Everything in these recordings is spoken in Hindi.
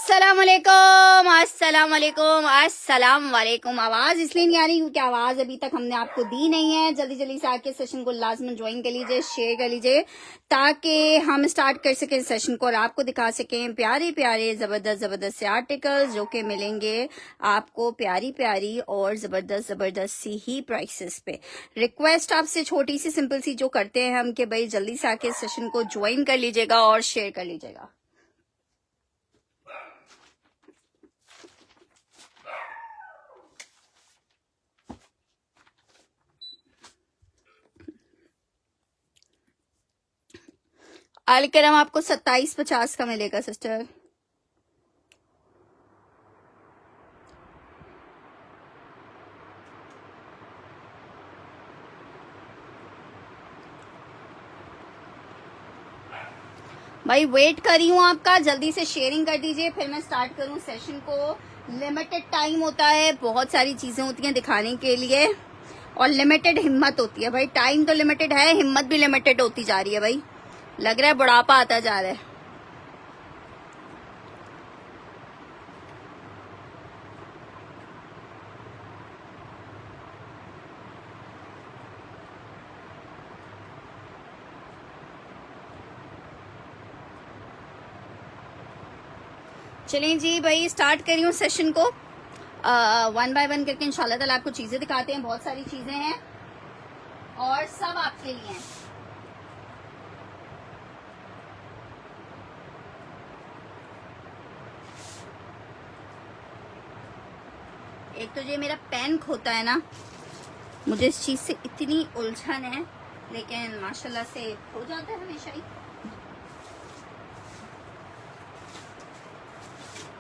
अस्सलाम वालेकुम। आवाज इसलिए नहीं आ रही क्योंकि आवाज अभी तक हमने आपको दी नहीं है। जल्दी जल्दी से आके सेशन को लाजमन ज्वाइन कर लीजिए, शेयर कर लीजिए ताकि हम स्टार्ट कर सकें सेशन को और आपको दिखा सकें प्यारे प्यारे जबरदस्त जबरदस्त से आर्टिकल्स जो कि मिलेंगे आपको प्यारी प्यारी और जबरदस्त जबरदस्त सी ही प्राइसेस पे। रिक्वेस्ट आपसे छोटी सी सिंपल सी जो करते हैं हम कि भाई जल्दी से आके सेशन को ज्वाइन कर लीजिएगा और शेयर कर लीजिएगा। अलकरम आपको 2750 का मिलेगा सिस्टर। भाई वेट कर रही हूँ आपका, जल्दी से शेयरिंग कर दीजिए फिर मैं स्टार्ट करूँ सेशन को। लिमिटेड टाइम होता है, बहुत सारी चीजें होती हैं दिखाने के लिए और लिमिटेड हिम्मत होती है। भाई टाइम तो लिमिटेड है, हिम्मत भी लिमिटेड होती जा रही है। भाई लग रहा है बुढ़ापा आता जा रहा है। चलें जी भाई स्टार्ट कर रही हूँ सेशन को। वन बाय वन करके इंशाल्लाह ताला आपको चीजें दिखाते हैं। बहुत सारी चीजें हैं और सब आपके लिए हैं। एक तो ये मेरा पेन खोता है ना, मुझे इस चीज से इतनी उलझन है, लेकिन माशाल्लाह से हो जाता है हमेशा ही।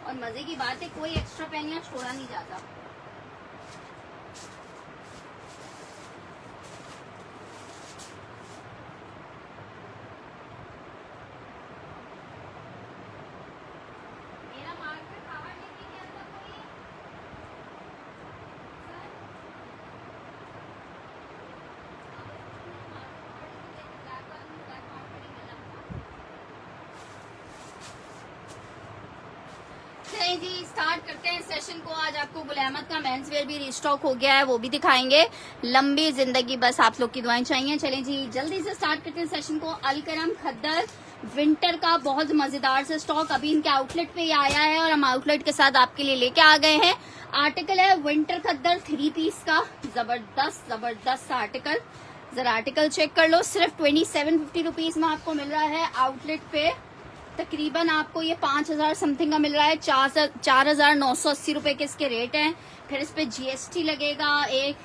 और मजे की बात है कोई एक्स्ट्रा पेन यहाँ छोड़ा नहीं जाता। मेरा मार्कर कवर लेके गया था कोई? जी स्टार्ट करते हैं सेशन को। आज आपको गुल अहमद का मेंस वेयर भी रिस्टॉक हो गया है, वो भी दिखाएंगे। लंबी जिंदगी बस आप लोग की दुआएं चाहिए। चलें जी जल्दी से स्टार्ट करते हैं सेशन को। अलकरम खद्दर विंटर का बहुत मजेदार से स्टॉक अभी इनके आउटलेट पे ही आया है और हम आउटलेट के साथ आपके लिए लेके आ गए हैं। आर्टिकल है विंटर खद्दर 3 पीस का, जबरदस्त जबरदस्त आर्टिकल। जरा आर्टिकल चेक कर लो। सिर्फ 2750 रुपीज में आपको मिल रहा है आउटलेट पे। तकरीबन आपको ये 5000 समथिंग का मिल रहा है। 4980 रुपए के इसके रेट हैं। फिर इस पे जीएसटी लगेगा, एक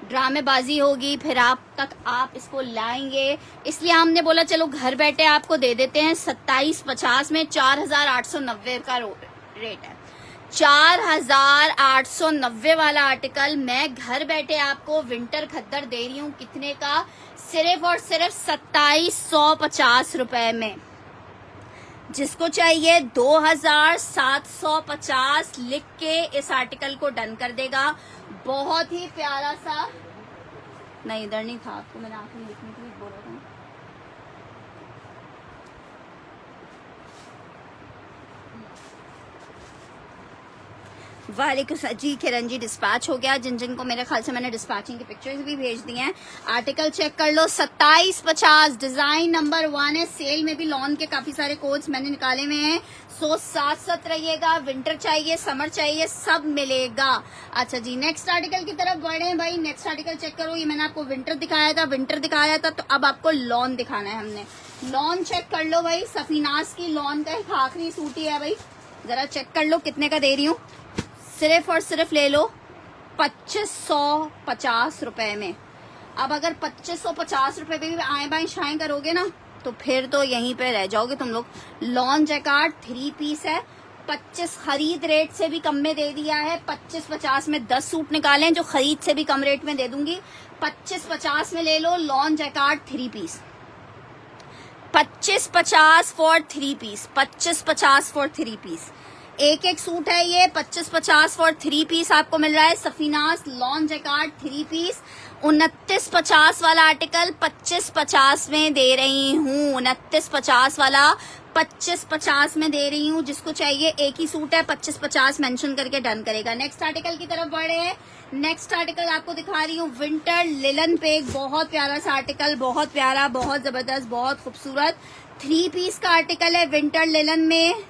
ड्रामेबाजी होगी, फिर आप इसको लाएंगे। इसलिए हमने बोला चलो घर बैठे आपको दे देते हैं 2750 में। 4890 का रेट है। 4890 वाला आर्टिकल मैं घर बैठे आपको विंटर खद्दर दे रही हूँ। कितने का? सिर्फ और सिर्फ 2750 रुपए में। जिसको चाहिए 2750 लिख के इस आर्टिकल को डन कर देगा। बहुत ही प्यारा सा, नहीं इधर नहीं था, आपको मैंने आंखें लिखने के लिए बोला था। वालेकुम जी किरण जी डिस्पैच हो गया। जिन जिन को मेरे ख्याल से मैंने डिस्पैचिंग की पिक्चर्स भी भेज दी हैं। आर्टिकल चेक कर लो। 2750 डिजाइन नंबर 1 है। सेल में भी लॉन के काफी सारे कोड्स मैंने निकाले हुए हैं। सो साथ रहिएगा। विंटर चाहिए, समर चाहिए, सब मिलेगा। अच्छा जी नेक्स्ट आर्टिकल की तरफ बढ़े भाई। नेक्स्ट आर्टिकल चेक करो। ये मैंने आपको विंटर दिखाया था, तो अब आपको लॉन दिखाना है हमने। लॉन चेक कर लो भाई। सफीनाज की लॉन का एक आखिरी सूट ही है भाई। जरा चेक कर लो कितने का दे रही हूँ। सिर्फ और सिर्फ ले लो 2550 रुपए में। अब अगर 2550 रुपए पे भी आए बाएं शाएं करोगे ना तो फिर तो यहीं पे रह जाओगे तुम लोग। लॉन जैकार्ड 3 पीस है। 25 खरीद रेट से भी कम में दे दिया है। 2550 में 10 सूट निकालें जो खरीद से भी कम रेट में दे दूंगी। 2550 में ले लो lawn jacquard 3 piece. 2550 for 3 piece. 2550 for 3 piece. एक एक सूट है ये 25-50 फॉर 3 पीस आपको मिल रहा है। सफीनास लॉन जैकार्ड 3 पीस 2950 वाला आर्टिकल 2550 में दे रही हूँ। 2950 वाला 2550 में दे रही हूँ। जिसको चाहिए एक ही सूट है 2550 मेंशन करके डन करेगा। नेक्स्ट आर्टिकल की तरफ बढ़े हैं। नेक्स्ट आर्टिकल आपको दिखा रही हूँ विंटर लिलन पे एक बहुत प्यारा सा आर्टिकल, बहुत प्यारा, बहुत जबरदस्त, बहुत खूबसूरत 3 पीस का आर्टिकल है। विंटर लिलन में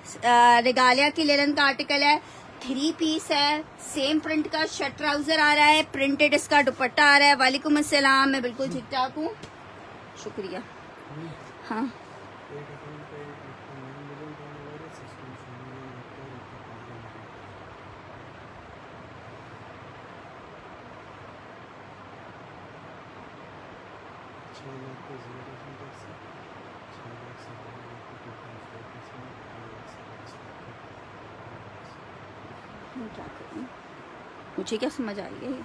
रिगालिया की लिलन का आर्टिकल है। 3 पीस है। सेम प्रिंट का शर्ट ट्राउजर आ रहा है, प्रिंटेड इसका दुपट्टा आ रहा है। वालेकुम अस्सलाम, मैं बिल्कुल ठीक ठाक हूँ, शुक्रिया। हाँ क्या करूं, मुझे क्या समझ आ रही है ये।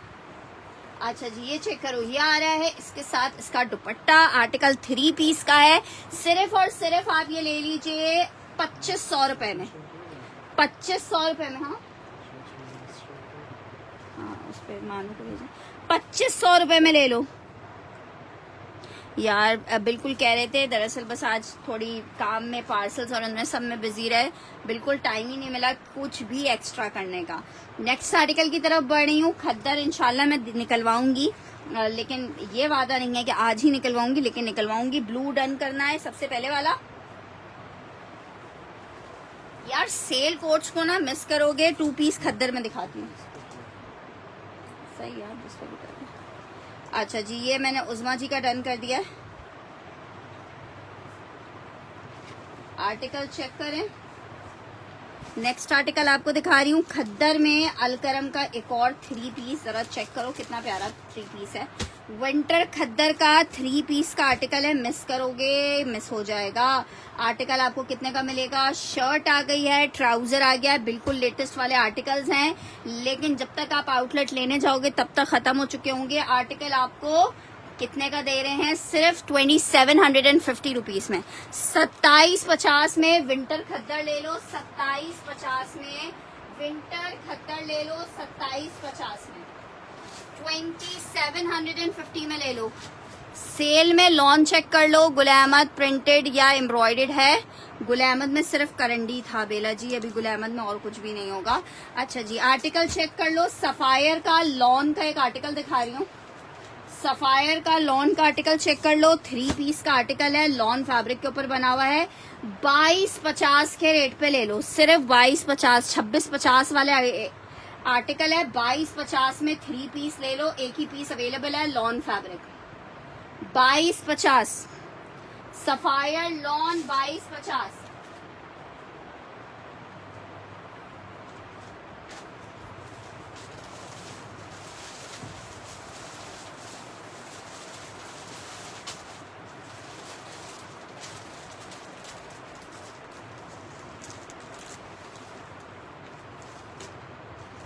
अच्छा जी ये चेक करो, ये आ रहा है इसके साथ इसका दुपट्टा। आर्टिकल 3 पीस का है। सिर्फ और सिर्फ आप ये ले लीजिए 2500 रुपए में, 2500 रुपए में। हाँ हाँ उस पर मानो को भेजें, 2500 रुपए में ले लो यार। बिल्कुल कह रहे थे, दरअसल बस आज थोड़ी काम में, पार्सल्स और उनमें सब में बिजी रहे, बिल्कुल टाइम ही नहीं मिला कुछ भी एक्स्ट्रा करने का। नेक्स्ट आर्टिकल की तरफ बढ़ रही हूँ। खद्दर इंशाल्लाह मैं निकलवाऊंगी, लेकिन ये वादा नहीं है कि आज ही निकलवाऊंगी, लेकिन निकलवाऊंगी। ब्लू डन करना है सबसे पहले वाला। यार सेल कोट्स को ना मिस करोगे। 2 पीस खद्दर में दिखाती हूँ, सही यार जिस पर भी कर। अच्छा जी ये मैंने उज़मा जी का डन कर दिया है। आर्टिकल चेक करें। नेक्स्ट आर्टिकल आपको दिखा रही हूँ खद्दर में अलकरम का एक और 3 पीस। जरा चेक करो कितना प्यारा 3 पीस है। विंटर खद्दर का 3 पीस का आर्टिकल है, मिस करोगे मिस हो जाएगा। आर्टिकल आपको कितने का मिलेगा? शर्ट आ गई है, ट्राउजर आ गया है, बिल्कुल लेटेस्ट वाले आर्टिकल्स हैं, लेकिन जब तक आप आउटलेट लेने जाओगे तब तक खत्म हो चुके होंगे। आर्टिकल आपको कितने का दे रहे हैं? सिर्फ 2750 रुपीज में। 2750 में विंटर खद्दर ले लो। 2750 में विंटर खद्दर ले लो। 2750 में 2750 में ले लो। सेल में लॉन चेक कर लो। गुल अहमद प्रिंटेड या एम्ब्रॉयडर्ड है। गुल अहमद में सिर्फ करंडी था बेला जी, अभी गुल अहमद में और कुछ भी नहीं होगा। अच्छा जी आर्टिकल चेक कर लो। सफायर का लॉन का एक आर्टिकल दिखा रही हूँ। सफायर का लॉन का आर्टिकल चेक कर लो। 3 पीस का आर्टिकल है, लॉन फैब्रिक के ऊपर बना हुआ है। 2250 के रेट पे ले लो, सिर्फ 2250। 2650 वाले आर्टिकल है, 2250 में 3 पीस ले लो। एक ही पीस अवेलेबल है, लॉन फैब्रिक 2250। Sapphire lawn 2250।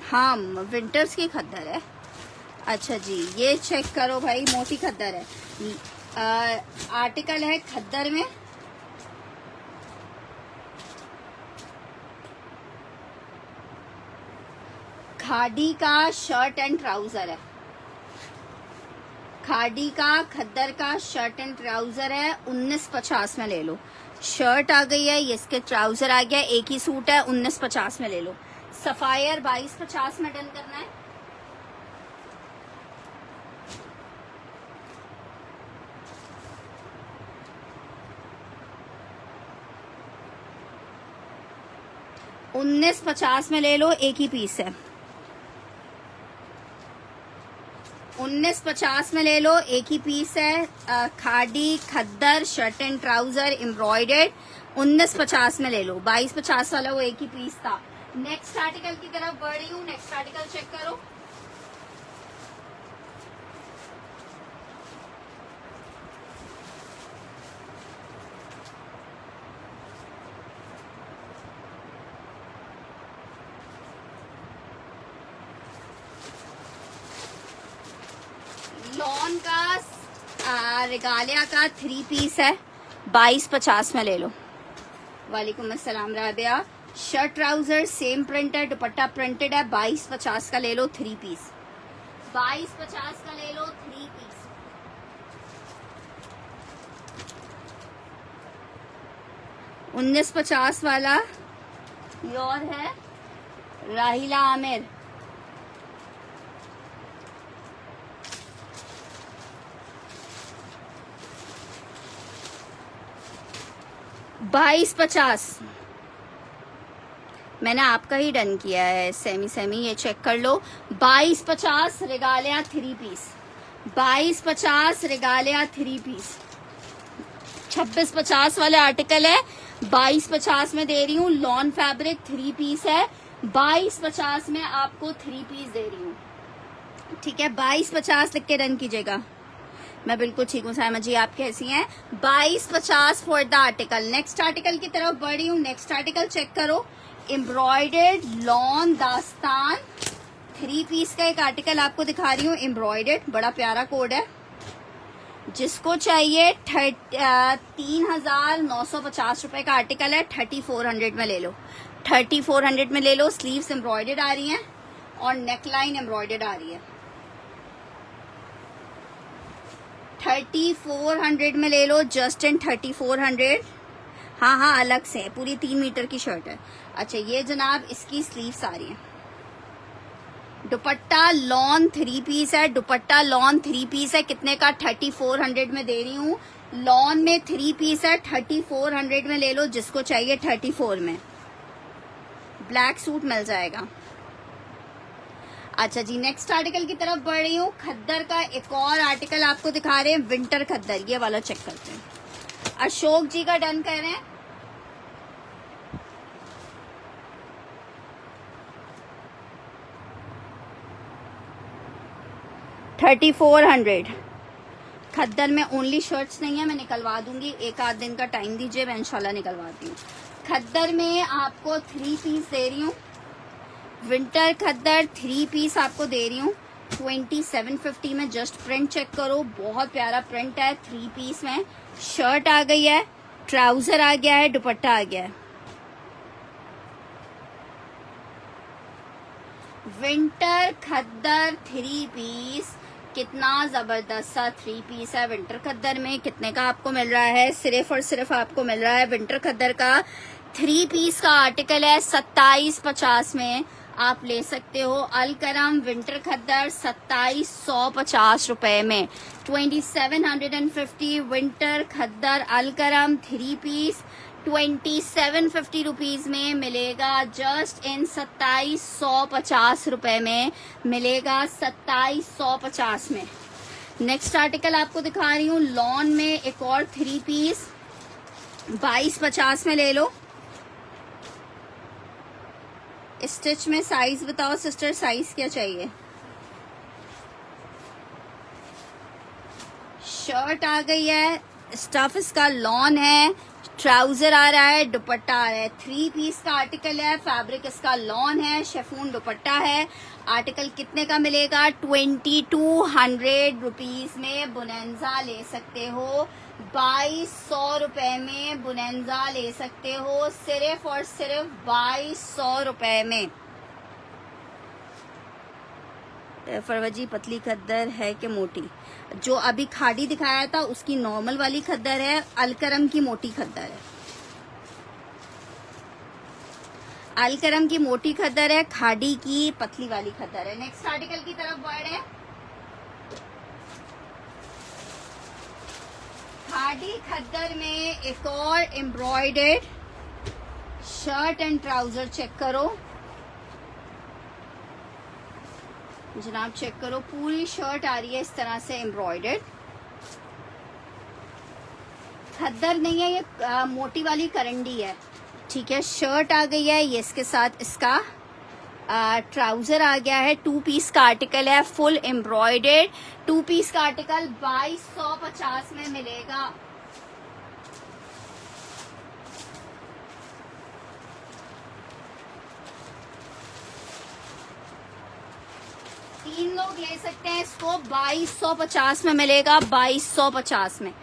हाँ विंटर्स की खद्दर है। अच्छा जी ये चेक करो भाई, मोटी खद्दर है। आर्टिकल है खद्दर में, खादी का शर्ट एंड ट्राउजर है। खादी का खद्दर का शर्ट एंड ट्राउजर है, 1950 में ले लो। शर्ट आ गई है, ये इसके ट्राउजर आ गया, एक ही सूट है, 1950 में ले लो। सफायर 2250 में डन करना है। $19.50 में ले लो, एक ही पीस है। 19.50 में ले लो, एक ही पीस है। खादी खद्दर शर्ट एंड ट्राउजर एम्ब्रॉयडर्ड 19.50 में ले लो। 22.50 वाला वो एक ही पीस था। नेक्स्ट आर्टिकल की तरफ बढ़ रही हूँ। नेक्स्ट आर्टिकल चेक करो। लॉन का रिगालिया का 3 पीस है, 22.50 में ले लो। वालेकुम अस्सलाम Rabia. Shirt trouser same print है, दुपट्टा प्रिंटेड है। 2250 का ले लो 3 पीस, 2250 का ले लो 3 पीस। $1950 वाला योर है राहिला आमिर, $2250। मैंने आपका ही डन किया है सेमी, ये चेक कर लो। 2250 रेगालिया 3 पीस, 2250 रेगालिया 3 पीस। 2650 वाले आर्टिकल है, 2250 में दे रही हूँ। लॉन फैब्रिक 3 पीस है, 2250 में आपको 3 पीस दे रही हूँ। ठीक है, 2250 लिख के डन कीजिएगा। मैं बिल्कुल ठीक हूँ सायमा जी, आप कैसी हैं? 2250 for the article. Next article की तरफ बढ़ रही हूँ। नेक्स्ट आर्टिकल चेक करो, एम्ब्रॉयडर्ड लॉन दास्तान 3 पीस का एक आर्टिकल आपको दिखा रही हूँ। एम्ब्रॉयडर्ड, बड़ा प्यारा कोड है। जिसको चाहिए 3950 रुपए का आर्टिकल है। 3400 में ले लो, 3400 में ले लो। स्लीव्स एम्ब्रॉयडर्ड आ रही हैं और नेकलाइन एम्ब्रॉयडर्ड आ रही है। 3400 में ले लो, जस्ट इन 3400। हाँ, अलग से है, पूरी 3 मीटर की शर्ट है। अच्छा, ये जनाब इसकी स्लीव्स आ रही है। दुपट्टा लॉन 3 पीस है, दुपट्टा लॉन 3 पीस है। कितने का? 3400 में दे रही हूँ। लॉन में 3 पीस है, 3400 में ले लो। जिसको चाहिए 34 में ब्लैक सूट मिल जाएगा। अच्छा जी, नेक्स्ट आर्टिकल की तरफ बढ़ रही हूँ। खद्दर का एक और आर्टिकल आपको दिखा रहे हैं, विंटर खद्दर। ये वाला चेक करते हैं। अशोक जी का डन कर रहे हैं। $3400 खद्दर में ओनली शर्ट्स नहीं है, मैं निकलवा दूंगी। एक आध दिन का टाइम दीजिए, मैं इंशाल्लाह निकलवाती हूँ। खद्दर में आपको 3 पीस दे रही हूँ। विंटर खद्दर 3 पीस आपको दे रही हूँ 2750 में। जस्ट प्रिंट चेक करो, बहुत प्यारा प्रिंट है। 3 पीस में शर्ट आ गई है, ट्राउजर आ गया है, दुपट्टा आ गया है। विंटर खद्दर 3 पीस, कितना जबरदस्त सा 3 पीस है विंटर खद्दर में। कितने का आपको मिल रहा है? सिर्फ और सिर्फ आपको मिल रहा है विंटर खद्दर का 3 पीस का आर्टिकल है 2750 में। आप ले सकते हो। अलकरम विंटर खद्दर 2750 रुपए में, 2750 विंटर खद्दर अलकरम 3 पीस 2750 रुपीज में मिलेगा। जस्ट इन 2750 रुपए में मिलेगा, 2750 में। नेक्स्ट आर्टिकल आपको दिखा रही हूँ, लॉन में एक और 3 पीस 2250 में ले लो। स्टिच में साइज बताओ सिस्टर, साइज क्या चाहिए? शर्ट आ गई है, स्टफ इसका लॉन है, ट्राउजर आ रहा है, दुपट्टा आ रहा है। 3 पीस का आर्टिकल है, फैब्रिक इसका लॉन है, शेफून दुपट्टा है। आर्टिकल कितने का मिलेगा? 2200 रुपीज में बुनेंजा ले सकते हो। 2200 रुपए में बुनेंजा ले सकते हो, सिर्फ और सिर्फ 2200 रुपए में। फरवजी पतली खद्दर है कि मोटी? जो अभी खाड़ी दिखाया था उसकी नॉर्मल वाली खद्दर है, अलकरम की मोटी खद्दर है। अलकरम की मोटी खद्दर है, खाड़ी की पतली वाली खद्दर है। नेक्स्ट आर्टिकल की तरफ बढ़ रहे हैं। खाड़ी खद्दर में एक और embroidered shirt and trouser check करो जनाब, चेक करो। पूरी शर्ट आ रही है इस तरह से एम्ब्रॉयडर्ड। खद्दर नहीं है ये, मोटी वाली करंडी है। ठीक है, शर्ट आ गई है, ये इसके साथ इसका ट्राउजर आ गया है। 2 पीस का आर्टिकल है, फुल एम्ब्रॉयडर्ड 2 पीस का आर्टिकल 2250 में मिलेगा। तीन लोग ले सकते हैं इसको, 2250 में मिलेगा। 2250 में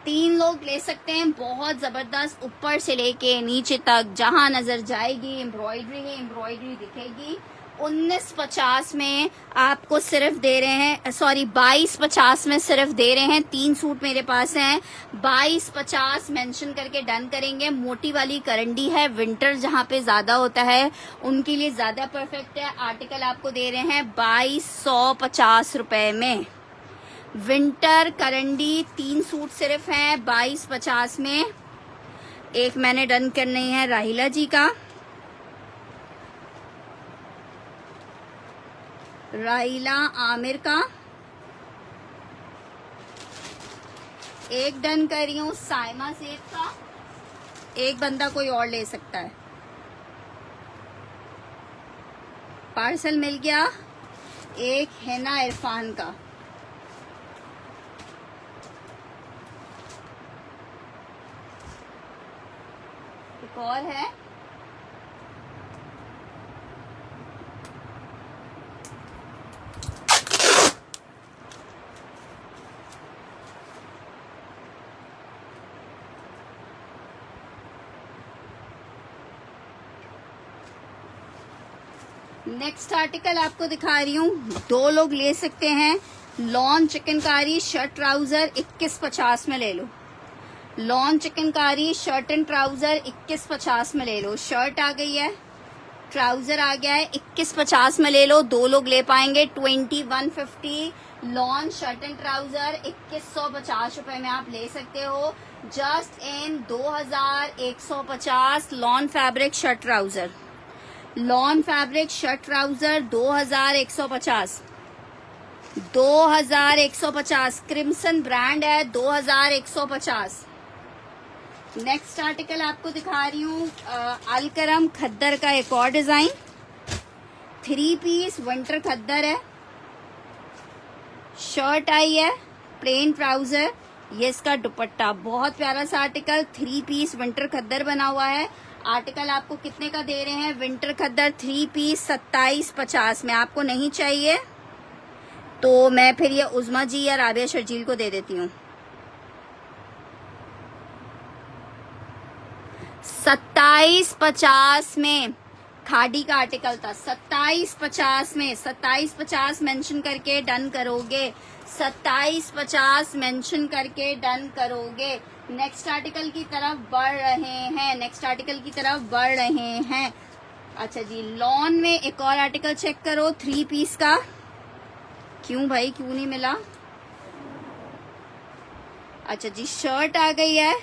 3 लोग ले सकते हैं। बहुत जबरदस्त, ऊपर से लेके नीचे तक जहां नजर जाएगी एम्ब्रॉयडरी ही एम्ब्रॉयडरी दिखेगी। 1950 में आपको सिर्फ दे रहे हैं, सॉरी 2250 में सिर्फ दे रहे हैं। 3 सूट मेरे पास हैं, 2250 मेंशन करके डन करेंगे। मोटी वाली करंडी है, विंटर जहां पे ज्यादा होता है उनके लिए ज्यादा परफेक्ट है। आर्टिकल आपको दे रहे हैं 2250 रुपए में। विंटर करंडी 3 सूट सिर्फ हैं 2250 में। एक मैंने डन करनी है राहिला जी का, राहिला आमिर का। एक डन कर रही हूँ साइमा सेठ का। एक बंदा कोई और ले सकता है। पार्सल मिल गया। एक हैना इरफान का। एक और है, नेक्स्ट आर्टिकल आपको दिखा रही हूँ। 2 लोग ले सकते हैं। लॉन चिकनकारी शर्ट ट्राउजर 2150 में ले लो। Lawn chikankari shirt and trouser 2150 में ले लो। शर्ट आ गई है, ट्राउजर आ गया है, 2150 में ले लो। 2 लोग ले पाएंगे। 2150 लॉन शर्ट एंड ट्राउजर 2150 रुपए में आप ले सकते हो। Just in 2150 lawn fabric shirt trouser. Lawn fabric shirt trouser 2150, 2150। Crimson brand है, 2150। नेक्स्ट आर्टिकल आपको दिखा रही हूँ अलकरम खद्दर का एक और डिजाइन। 3 पीस विंटर खद्दर है। शर्ट आई है, प्लेन ट्राउजर, ये इसका दुपट्टा। बहुत प्यारा सा आर्टिकल। 3 पीस विंटर खद्दर बना हुआ है। आर्टिकल आपको कितने का दे रहे हैं? विंटर खद्दर 3 पीस 2750 में। आपको नहीं चाहिए तो मैं फिर ये उज़मा जी या राबिया शर्जील को दे देती हूँ। 2750 में खादी का आर्टिकल था। 2750 में, 2750 मेंशन करके डन करोगे। 2750 मेंशन करके डन करोगे। नेक्स्ट आर्टिकल की तरफ बढ़ रहे हैं। नेक्स्ट आर्टिकल की तरफ बढ़ रहे हैं। अच्छा जी, लॉन में एक और आर्टिकल चेक करो 3 पीस का। क्यों भाई, क्यों नहीं मिला? अच्छा जी, शर्ट आ गई है,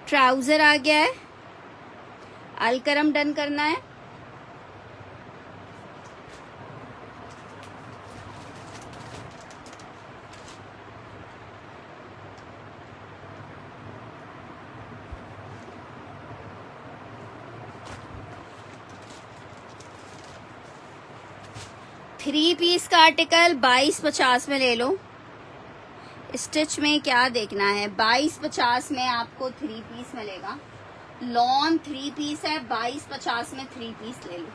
ट्राउजर आ गया है। अलकरम डन करना है। थ्री पीस का आर्टिकल 2250 में ले लो। स्टिच में क्या देखना है, 2250 में आपको 3 पीस मिलेगा। लॉन 3 पीस है, 2250 में 3 पीस ले लो।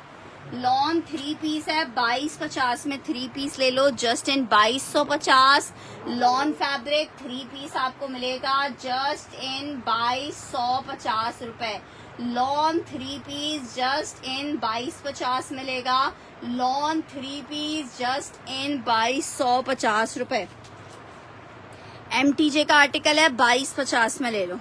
लॉन 3 पीस है, 2250 में 3 पीस ले लो। Just in 2250। Lawn fabric 3 piece आपको मिलेगा जस्ट इन 2250 रुपए। लॉन 3 पीस जस्ट इन 2250 मिलेगा। लॉन 3 पीस जस्ट इन 2250 रुपए। MTJ का आर्टिकल है, 2250 में ले लो।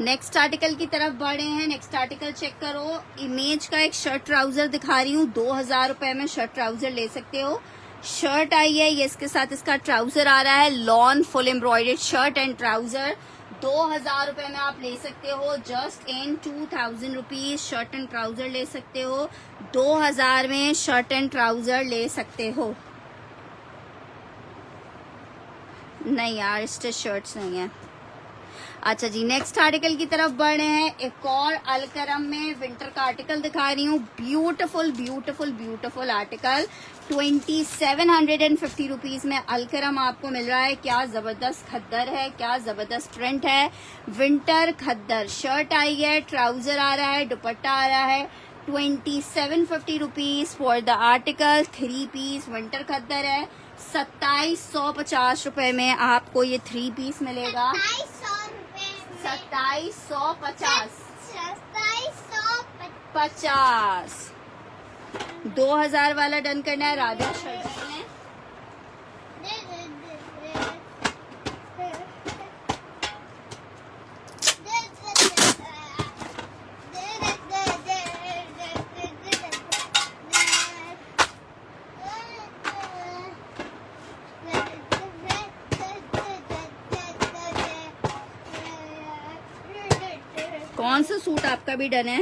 नेक्स्ट आर्टिकल की तरफ बढ़े हैं। नेक्स्ट आर्टिकल चेक करो। इमेज का एक शर्ट ट्राउजर दिखा रही हूँ। 2000 रुपए में शर्ट ट्राउजर ले सकते हो। शर्ट आई है, ये इसके साथ इसका ट्राउजर आ रहा है। Lawn full embroidered shirt and trouser 2000 रुपए में आप ले सकते हो। Just in 2000 rupees shirt and trouser ले सकते हो। 2000 में शर्ट एंड ट्राउजर ले सकते हो। नहीं यार, स्टिच शर्ट्स नहीं है। अच्छा जी, नेक्स्ट आर्टिकल की तरफ बढ़ रहे हैं। एक और अलकरम में विंटर का आर्टिकल दिखा रही हूँ। Beautiful beautiful beautiful article 2750 rupees में अलकरम आपको मिल रहा है। क्या जबरदस्त खद्दर है, क्या जबरदस्त प्रिंट है। विंटर खद्दर शर्ट आई है, ट्राउजर आ रहा है, दुपट्टा आ रहा है। 2750 rupees for the article. 3 piece winter खद्दर है। 2750 रुपए में आपको ये 3 पीस मिलेगा। 2750 2000 वाला डन करना है राजा शर्ट में। कौन सा सूट आपका भी डन है?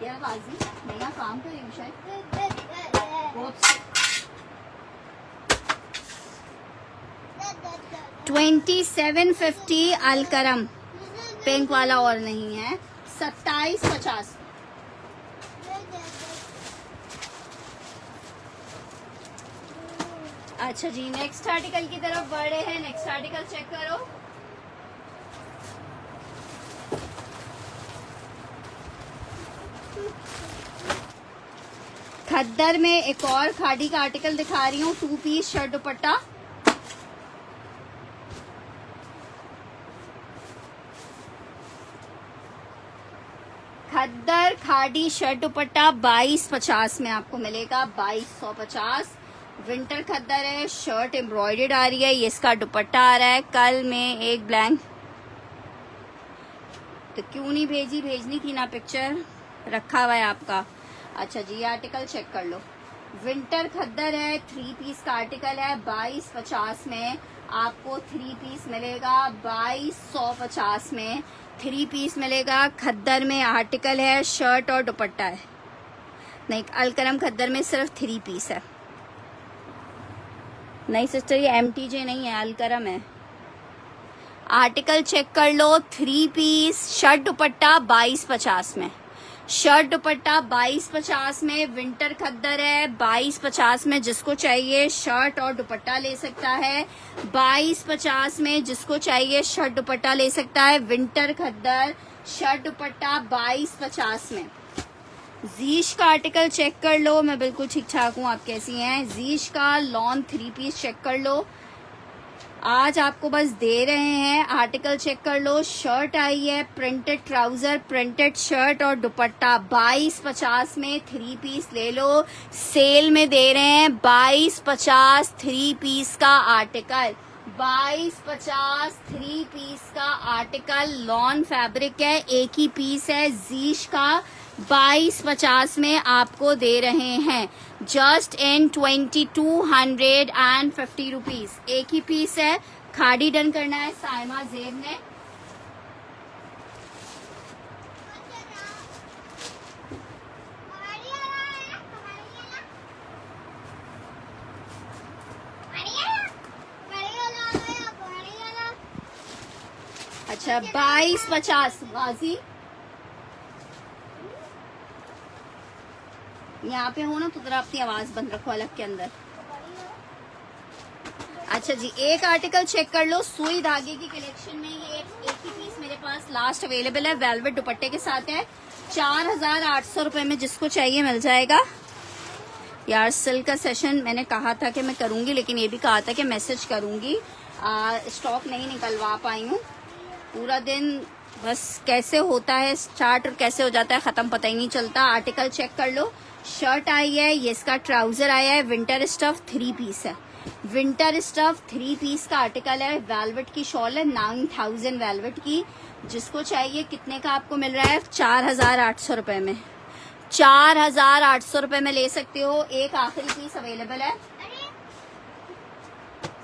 यार बाजी मैं यहाँ काम कर रही हूँ शायद। 2750 अलकरम पिंक वाला और नहीं है। 2750। अच्छा जी नेक्स्ट आर्टिकल की तरफ बढ़े हैं। नेक्स्ट आर्टिकल चेक करो। खद्दर में एक और खादी का आर्टिकल दिखा रही हूँ। 2 पीस शर्ट दुपट्टा। खद्दर खादी शर्ट दुपट्टा 2250 में आपको मिलेगा। 2250। विंटर खद्दर है, शर्ट एम्ब्रॉयडर्ड आ रही है, ये इसका दुपट्टा आ रहा है। कल में एक ब्लैंक तो क्यों नहीं भेजी, भेजनी थी ना, पिक्चर रखा हुआ है आपका। अच्छा जी ये आर्टिकल चेक कर लो। विंटर खद्दर है, 3 पीस का आर्टिकल है। 2250 में आपको 3 पीस मिलेगा। 2250 में 3 पीस मिलेगा। खद्दर में आर्टिकल है, शर्ट और दुपट्टा है। नहीं अलकरम खद्दर में सिर्फ 3 पीस है। नहीं सिस्टर ये MTJ नहीं है, अलकरम है। आर्टिकल चेक कर लो। 3 पीस शर्ट दुपट्टा 2250 में। शर्ट दुपट्टा 2250 में। विंटर खद्दर है 2250 में। जिसको चाहिए शर्ट और दुपट्टा ले सकता है। 2250 में जिसको चाहिए शर्ट दुपट्टा ले सकता है। विंटर खद्दर शर्ट दुपट्टा 2250 में। जीश का आर्टिकल चेक कर लो। मैं बिल्कुल ठीक ठाक हूँ, आप कैसी हैं? जीश का लॉन 3 पीस चेक कर लो। आज आपको बस दे रहे हैं। आर्टिकल चेक कर लो। शर्ट आई है, प्रिंटेड ट्राउजर, प्रिंटेड शर्ट और दुपट्टा। 2250 में 3 पीस ले लो। सेल में दे रहे हैं 2250 3 पीस का आर्टिकल। 2250 3 पीस का आर्टिकल। लॉन फैब्रिक है, एक ही पीस है। जीश का 2250 में आपको दे रहे हैं। Just in 2250 rupees. एक ही पीस है। खाड़ी डन करना है साइमा जेब ने। अच्छा 2250 गाजी यहाँ पे हो ना तो जरा अपनी आवाज बंद रखो अलग के अंदर। अच्छा जी एक आर्टिकल चेक कर लो। सुई धागे की कलेक्शन में ये एक ही पीस मेरे पास लास्ट अवेलेबल है। वेलवेट दुपट्टे के साथ है। 4800 रुपए में जिसको चाहिए मिल जाएगा। यार सिल्क का सेशन मैंने कहा था कि मैं करूंगी, लेकिन ये भी कहा था कि मैसेज करूंगी। स्टॉक नहीं निकलवा पाई हूँ। पूरा दिन बस कैसे होता है स्टार्ट और कैसे हो जाता है खत्म पता ही नहीं चलता। आर्टिकल चेक कर लो। शर्ट आई है, ये इसका ट्राउजर आया है। विंटर स्टफ 3 पीस है। विंटर स्टफ 3 पीस का आर्टिकल है। वेलवेट की शॉल है 9000 वेलवेट की। जिसको चाहिए कितने का आपको मिल रहा है? 4800 रुपए में। 4800 रुपए में ले सकते हो। एक आखिरी पीस अवेलेबल है।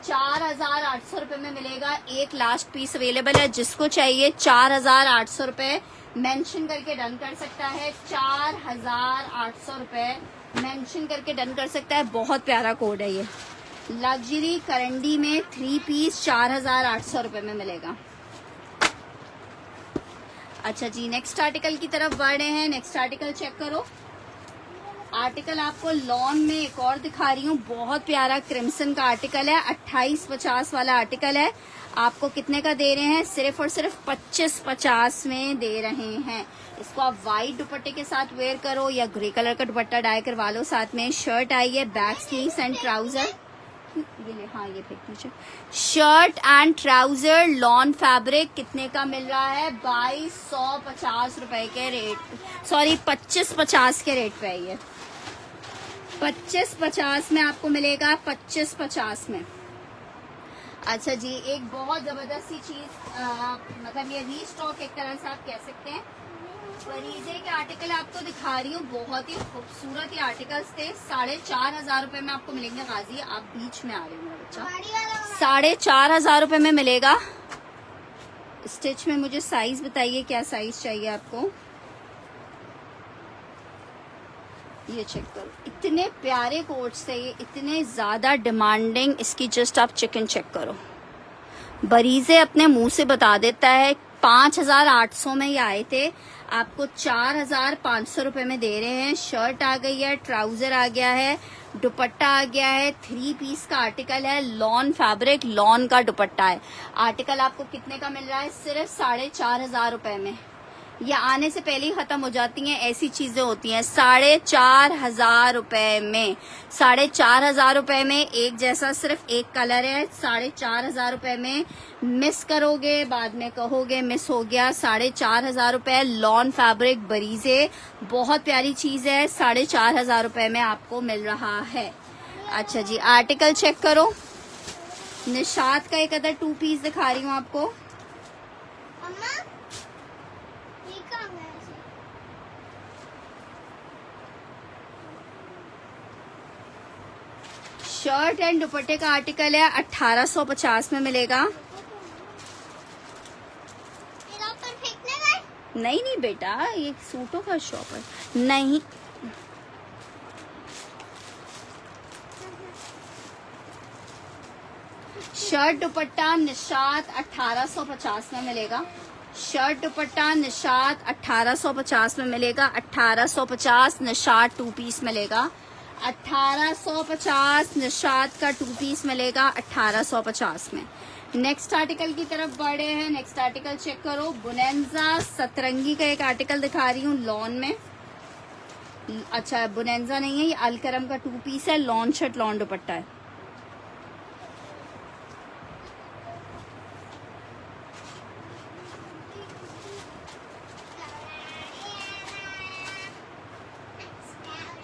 4800 रुपए में मिलेगा। एक लास्ट पीस अवेलेबल है। जिसको चाहिए 4800 रुपए मेंशन करके डन कर सकता है। 4800 रुपए मेंशन करके डन कर सकता है। बहुत प्यारा कोड है ये। लग्जरी करंडी में 3 पीस 4800 रुपए में मिलेगा। अच्छा जी नेक्स्ट आर्टिकल की तरफ बढ़ रहे हैं। नेक्स्ट आर्टिकल चेक करो। आर्टिकल आपको लॉन में एक और दिखा रही हूँ, बहुत प्यारा क्रिम्सन का आर्टिकल है, 2850 वाला आर्टिकल है। आपको कितने का दे रहे हैं? सिर्फ और सिर्फ 2550 में दे रहे हैं। इसको आप वाइट दुपट्टे के साथ वेयर करो या ग्रे कलर का दुपट्टा डाई करवा लो। साथ में शर्ट आई है, बैक स्लीव्स एंड ट्राउजर। ये ले, हाँ ये फेंक दीजिए। Shirt and trouser lawn fabric कितने का मिल रहा है? 2250 रुपए के रेट, सॉरी 2550 के रेट पे है ये। 2550 में आपको मिलेगा, 2550 में। अच्छा जी, एक बहुत जबरदस्त सी चीज, मतलब ये रीस्टॉक एक तरह से आप कह सकते हैं। फरीजे के आर्टिकल आपको दिखा रही हूँ, बहुत ही खूबसूरत ये आर्टिकल्स थे। 4500 रुपए में आपको मिलेंगे। गाजी आप बीच में आ रहे हो मेरा बच्चा। 4500 रुपए में मिलेगा। स्टिच में मुझे साइज बताइए, क्या साइज चाहिए आपको? ये चेक करो, इतने प्यारे कोट्स थे ये, इतने ज्यादा डिमांडिंग। इसकी जस्ट आप चिकन चेक करो। बरीजे अपने मुंह से बता देता है। 5800 में ये आए थे, आपको 4500 रुपए में दे रहे हैं। शर्ट आ गई है, ट्राउजर आ गया है, दुपट्टा आ गया है। 3 पीस का आर्टिकल है, लॉन फैब्रिक, लॉन का दुपट्टा है। आर्टिकल आपको कितने का मिल रहा है? सिर्फ 4500 रुपए में। ये आने से पहले ही खत्म हो जाती हैं, ऐसी चीजें होती हैं। 4500 रुपए में, 4500 रुपए में एक जैसा सिर्फ एक कलर है। 4500 रुपए में मिस करोगे, बाद में कहोगे मिस हो गया। 4500 रुपए लॉन फैब्रिक बरीजे, बहुत प्यारी चीज है। 4500 रुपए में आपको मिल रहा है। अच्छा जी, आर्टिकल चेक करो। निशात का एक अदर 2 पीस दिखा रही हूँ आपको। शर्ट एंड दुपट्टे का आर्टिकल है, 1850 में मिलेगा। नहीं नहीं बेटा, ये सूटों का शॉप है। नहीं, शर्ट दुपट्टा निशात 1850 में मिलेगा। शर्ट दुपट्टा निशात 1850 में मिलेगा। 1850 निशात 2 पीस मिलेगा। 1850 निशात का 2 पीस मिलेगा 1850 में। नेक्स्ट आर्टिकल की तरफ बढ़े हैं। नेक्स्ट आर्टिकल चेक करो। बुनेंजा सतरंगी का एक आर्टिकल दिखा रही हूँ लॉन में। अच्छा, बुनेंजा नहीं है ये, अलकरम का 2 पीस है। लॉन शर्ट, लॉन दुपट्टा है।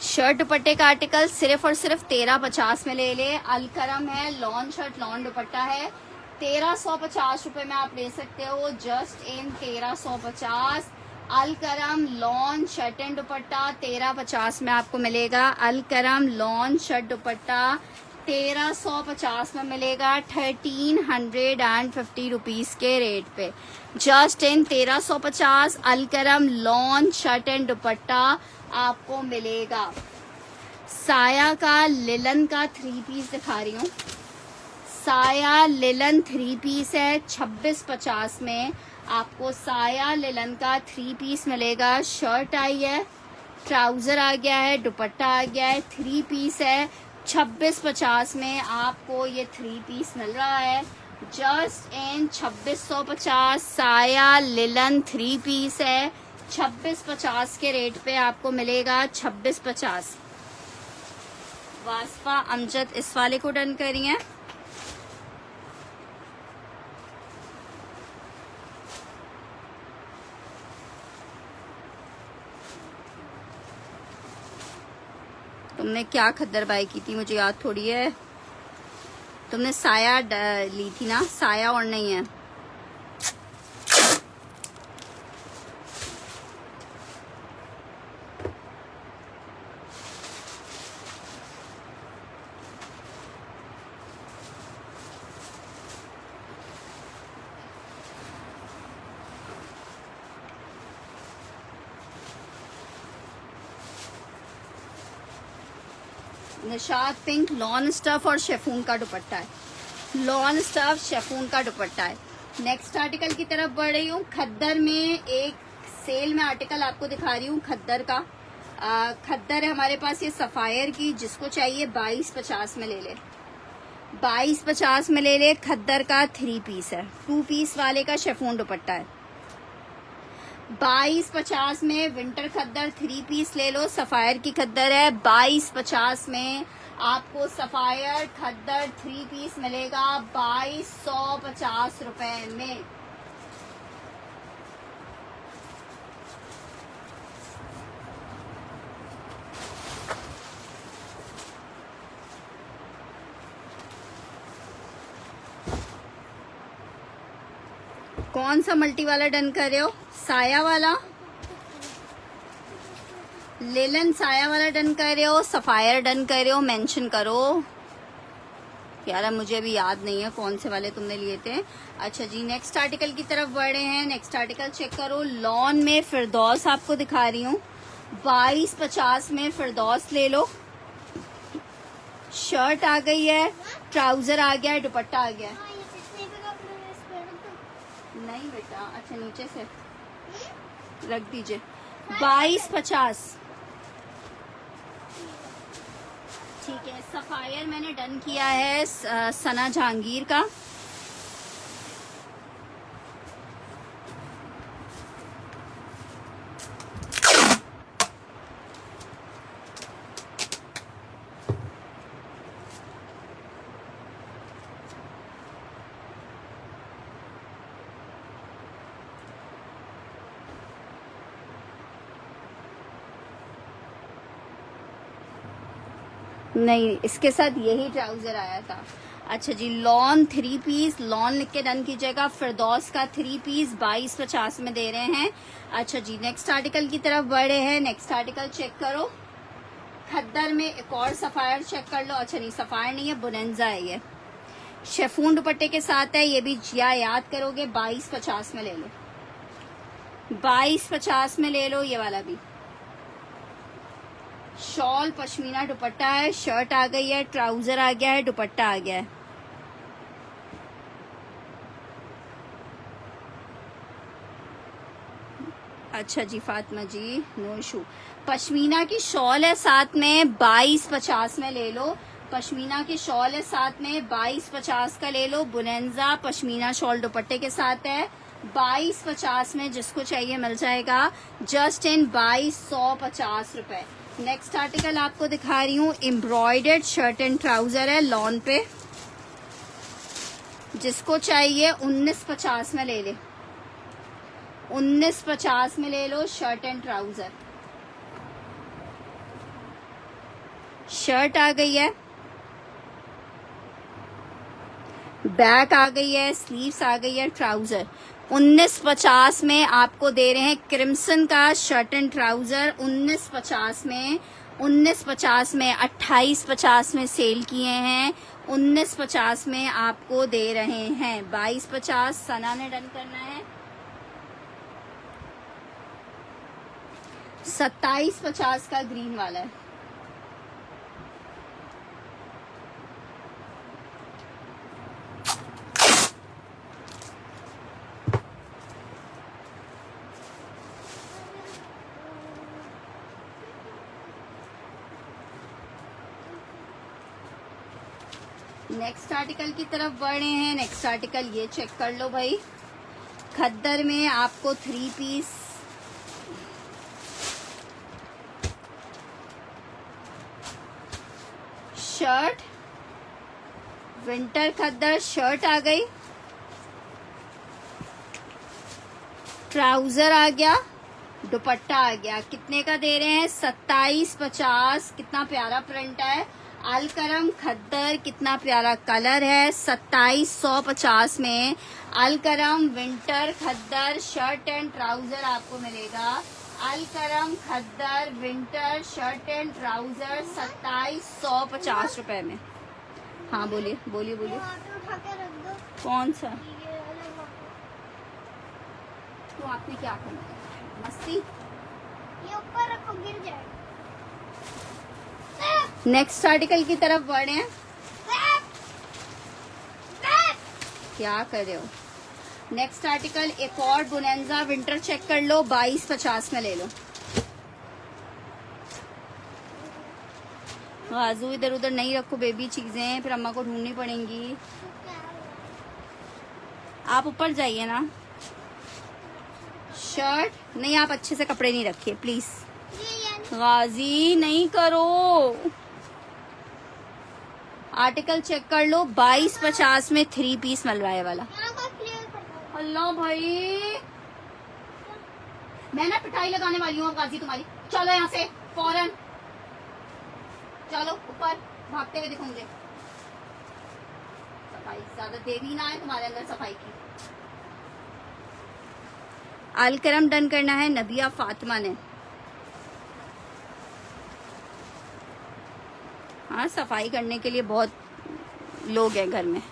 शर्ट दुपट्टे का आर्टिकल सिर्फ और सिर्फ 1350 में ले ले। अलकरम है, लॉन शर्ट, लॉन दुपट्टा है। 1350 रुपए में आप ले सकते हो। Just in 1350। Alkaram lawn shirt and दुपट्टा 1350 में आपको मिलेगा। अलकरम लॉन शर्ट दुपट्टा 1350 में मिलेगा। 1350 रुपीज के रेट पे। Just in 1350 Alkaram lawn shirt and दुपट्टा आपको मिलेगा। साया का लिलन का 3 पीस दिखा रही हूँ। साया लिलन 3 पीस है, 2650 में आपको साया लिलन का 3 पीस मिलेगा। शर्ट आई है, ट्राउजर आ गया है, दुपट्टा आ गया है। 3 पीस है, 2650 में आपको ये 3 पीस मिल रहा है। जस्ट इन 2650 साया लिलन 3 पीस है। 2650 के रेट पे आपको मिलेगा। 2650। वास्फा अमजद इस वाले को डन करिए। तुमने क्या खद्दरबाई की थी मुझे याद थोड़ी है। तुमने साया ली थी ना, साया और नहीं है। निशात पिंक लॉन स्टफ और शेफून का दुपट्टा है। लॉन स्टफ शेफून का दुपट्टा है। नेक्स्ट आर्टिकल की तरफ बढ़ रही हूँ। खद्दर में एक सेल में आर्टिकल आपको दिखा रही हूँ। खद्दर का खद्दर है हमारे पास ये सफायर की, जिसको चाहिए 2250 में ले ले, 2250 में ले ले। खद्दर का 3 पीस है, 2 पीस वाले का शेफून दुपट्टा है। 2250 में विंटर खद्दर 3 पीस ले लो, सफायर की खद्दर है। 2250 में आपको सफायर खद्दर 3 पीस मिलेगा 2250 रुपए में। कौन सा मल्टी वाला डन कर रहे हो? साया वाला, लेलन साया वाला डन कर रहे हो, सफायर डन कर रहे हो? मेंशन करो यार, मुझे अभी याद नहीं है कौन से वाले तुमने लिए थे। अच्छा जी, नेक्स्ट आर्टिकल की तरफ बढ़े हैं। नेक्स्ट आर्टिकल चेक करो, लॉन में फिरदौस आपको दिखा रही हूँ। 2250 में फिरदौस ले लो। शर्ट आ गई है, ट्राउजर आ गया है, दुपट्टा आ गया है। नहीं बेटा, अच्छा नीचे से रख दीजिए। 2250 ठीक है। सफायर मैंने डन किया है सना जहांगीर का। नहीं, इसके साथ यही ट्राउजर आया था। अच्छा जी, लॉन 3 पीस, लॉन लिख के डन कीजिएगा। फिरदौस का 3 पीस 2250 में दे रहे हैं। अच्छा जी, नेक्स्ट आर्टिकल की तरफ बढ़े हैं। नेक्स्ट आर्टिकल चेक करो, खद्दर में एक और सफायर चेक कर लो। अच्छा नहीं, सफायर नहीं है, बुनेंजा है ये, शेफून दुपट्टे के साथ है। ये भी याद करोगे, 2250 में ले लो, 2250 में ले लो। ये वाला भी शॉल पश्मीना दुपट्टा है, शर्ट आ गई है, ट्राउजर आ गया है, दुपट्टा आ गया है। अच्छा जी फातिमा जी, नो इशू। पश्मीना की शॉल है साथ में, 2250 में ले लो। पश्मीना की शॉल है साथ में, 2250 का ले लो। बुनेंजा पश्मीना शॉल दुपट्टे के साथ है, 2250 में जिसको चाहिए मिल जाएगा, जस्ट इन 2250 रुपए। नेक्स्ट आर्टिकल आपको दिखा रही हूँ, एम्ब्रॉयडर्ड शर्ट एंड ट्राउजर है लॉन पे, जिसको चाहिए 1950 में ले ले, 1950 में ले लो। शर्ट एंड ट्राउजर, शर्ट आ गई है, बैक आ गई है, स्लीव्स आ गई है, ट्राउजर 1950 में आपको दे रहे हैं। क्रिम्सन का शर्ट एंड ट्राउजर 1950 में, 1950 में 2850 में सेल किए हैं, 1950 में आपको दे रहे हैं। 2250 सना ने डन करना है। 2750 का ग्रीन वाला है। नेक्स्ट आर्टिकल की तरफ बढ़े हैं। नेक्स्ट आर्टिकल ये चेक कर लो भाई, खद्दर में आपको 3 पीस शर्ट, विंटर खद्दर शर्ट आ गई, ट्राउजर आ गया, दुपट्टा आ गया। कितने का दे रहे हैं? 2750। कितना प्यारा प्रिंट है, अलकरम खद्दर, कितना प्यारा कलर है। 2750 में Alkaram winter khaddar shirt and trouser आपको मिलेगा। अलकरम खद्दर विंटर शर्ट एंड ट्राउजर 2750 रुपए में। हाँ बोलिए बोलिए बोलिए। कौन सा? तो आपने क्या करना है? मस्ती? ये ऊपर रखो, गिर जाएगा। नेक्स्ट आर्टिकल की तरफ बढ़े हैं। क्या कर रहे हो? नेक्स्ट आर्टिकल एक और बुनेंजा विंटर चेक कर लो, 2250 में ले लो। बाजू इधर उधर नहीं रखो बेबी, चीजें फिर अम्मा को ढूंढनी पड़ेंगी। क्या हुआ? आप ऊपर जाइए ना। शर्ट नहीं, आप अच्छे से कपड़े नहीं रखिए प्लीज। ये गाजी नहीं करो। आर्टिकल चेक कर लो, 2250 में 3 पीस मिल रहा है वाला। यहाँ का क्लियर कर दो। अल्लाह भाई, मैं ना पिटाई लगाने वाली हूँ गाजी तुम्हारी। चलो यहाँ से फौरन चलो ऊपर, भागते हुए दिखूंगे। सफाई ज्यादा देवी ना है तुम्हारे अंदर सफाई की। अलकरम डन करना है, नबिया फातिमा ने। हाँ, सफाई करने के लिए बहुत लोग हैं घर में।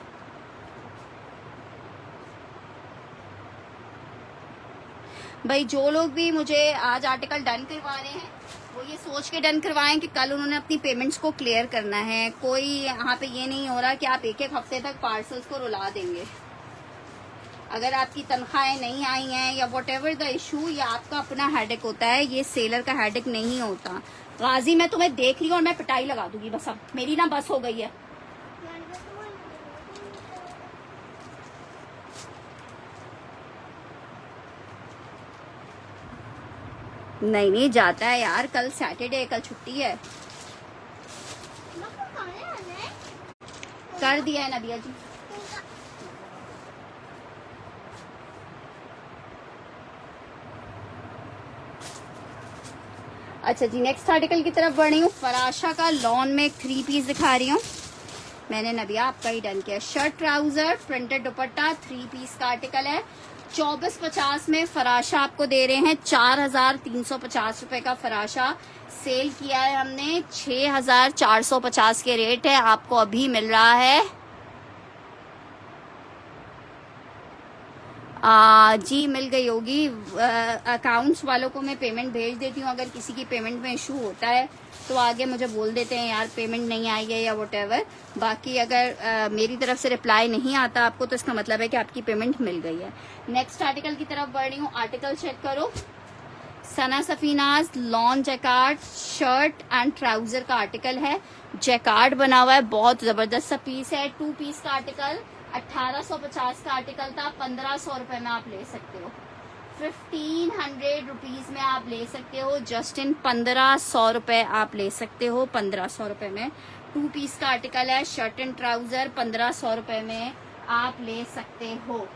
भाई जो लोग भी मुझे आज आर्टिकल डन करवा रहे हैं वो ये सोच के डन करवाएं कि कल उन्होंने अपनी पेमेंट्स को क्लियर करना है। कोई यहाँ पे ये नहीं हो रहा कि आप एक एक हफ्ते तक पार्सल्स को रुला देंगे। अगर आपकी तनख्वाहें नहीं आई हैं या वट एवर द इशू, ये आपका अपना हेडेक होता है, ये सेलर का हेडेक नहीं होता। गाजी मैं तुम्हें देख रही हूँ और मैं पिटाई लगा दूंगी बस। अब मेरी ना बस हो गई है। नहीं नहीं जाता है यार, कल सैटरडे, कल छुट्टी है। कर दिया है नबिया जी। अच्छा जी, नेक्स्ट आर्टिकल की तरफ बढ़ रही हूँ। फराशा का लॉन में 3 पीस दिखा रही हूँ। मैंने नबिया आपका ही डन किया। Shirt trouser printed dupatta 3 piece का आर्टिकल है। 2450 में फराशा आपको दे रहे हैं। 4350 रुपए का फराशा सेल किया है हमने। 6450 के रेट है, आपको अभी मिल रहा है। जी मिल गई होगी। अकाउंट्स वालों को मैं पेमेंट भेज देती हूँ। अगर किसी की पेमेंट में इशू होता है तो आगे मुझे बोल देते हैं यार पेमेंट नहीं आई है या व्हाटएवर। बाकी अगर मेरी तरफ से रिप्लाई नहीं आता आपको तो इसका मतलब है कि आपकी पेमेंट मिल गई है। नेक्स्ट आर्टिकल की तरफ बढ़ रही हूँ। आर्टिकल चेक करो। Sana Safinaz lawn jacquard shirt and trouser का आर्टिकल है। जैकार्ड बना हुआ है, बहुत जबरदस्त सा पीस है। 2 पीस का आर्टिकल 1850 का आर्टिकल था। 1500 रुपए में आप ले सकते हो। 1500 रुपीज में आप ले सकते हो। जस्ट इन 1500 रुपए आप ले सकते हो। 1500 रुपए में 2 पीस का आर्टिकल है। शर्ट एंड ट्राउजर 1500 रुपए में आप ले सकते हो।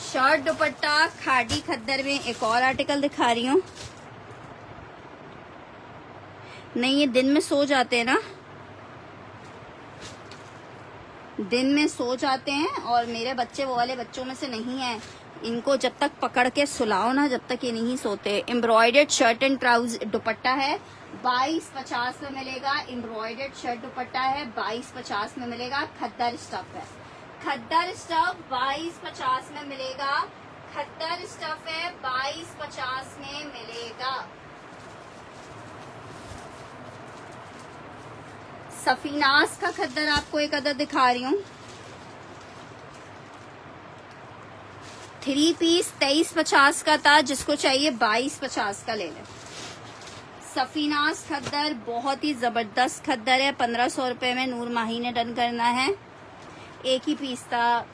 शर्ट दुपट्टा खादी खद्दर में एक और आर्टिकल दिखा रही हूँ। नहीं, ये दिन में सो जाते हैं ना, दिन में सो जाते हैं और मेरे बच्चे वो वाले बच्चों में से नहीं है। इनको जब तक पकड़ के सुलाओ ना, जब तक ये नहीं सोते। एम्ब्रॉयडर्ड शर्ट एंड ट्राउजर दुपट्टा है। 2250 में मिलेगा। एम्ब्रॉयडर्ड शर्ट दुपट्टा है, 2250 में मिलेगा। खद्दर स्टफ है। खद्दर स्टफ 2250 में मिलेगा। खद्दर स्टफ है, 2250 में मिलेगा। सफीनास का खद्दर आपको एक अदद दिखा रही हूँ। 3 पीस 2350 का था, जिसको चाहिए 2250 का ले ले। सफीनास खद्दर बहुत ही जबरदस्त खद्दर है। 1500 रुपए में नूर माही ने डन करना है। एक ही पीस था।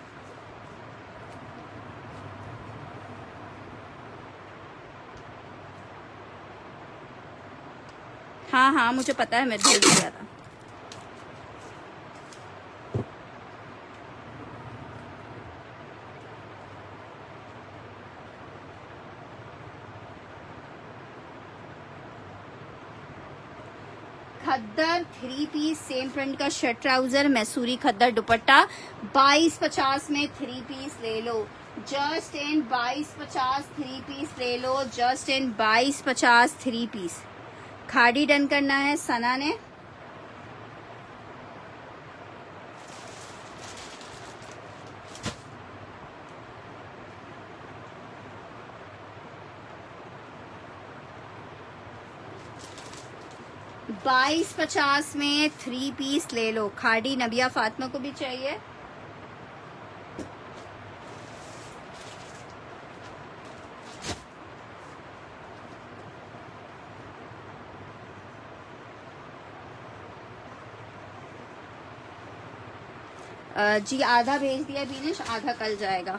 हाँ हाँ मुझे पता है, मैं भेज दिया था। खद्दर 3 पीस सेम प्रिंट का शर्ट ट्राउजर मैसूरी खद्दर दुपट्टा 2250 में 3 पीस ले लो। जस्ट इन 2250 3 पीस ले लो। Just in 2250 3 piece. खाड़ी डन करना है सना ने। $22.50 में 3 पीस ले लो। खाड़ी नबिया फातिमा को भी चाहिए। जी आधा भेज दिया बीनिश, आधा कल जाएगा।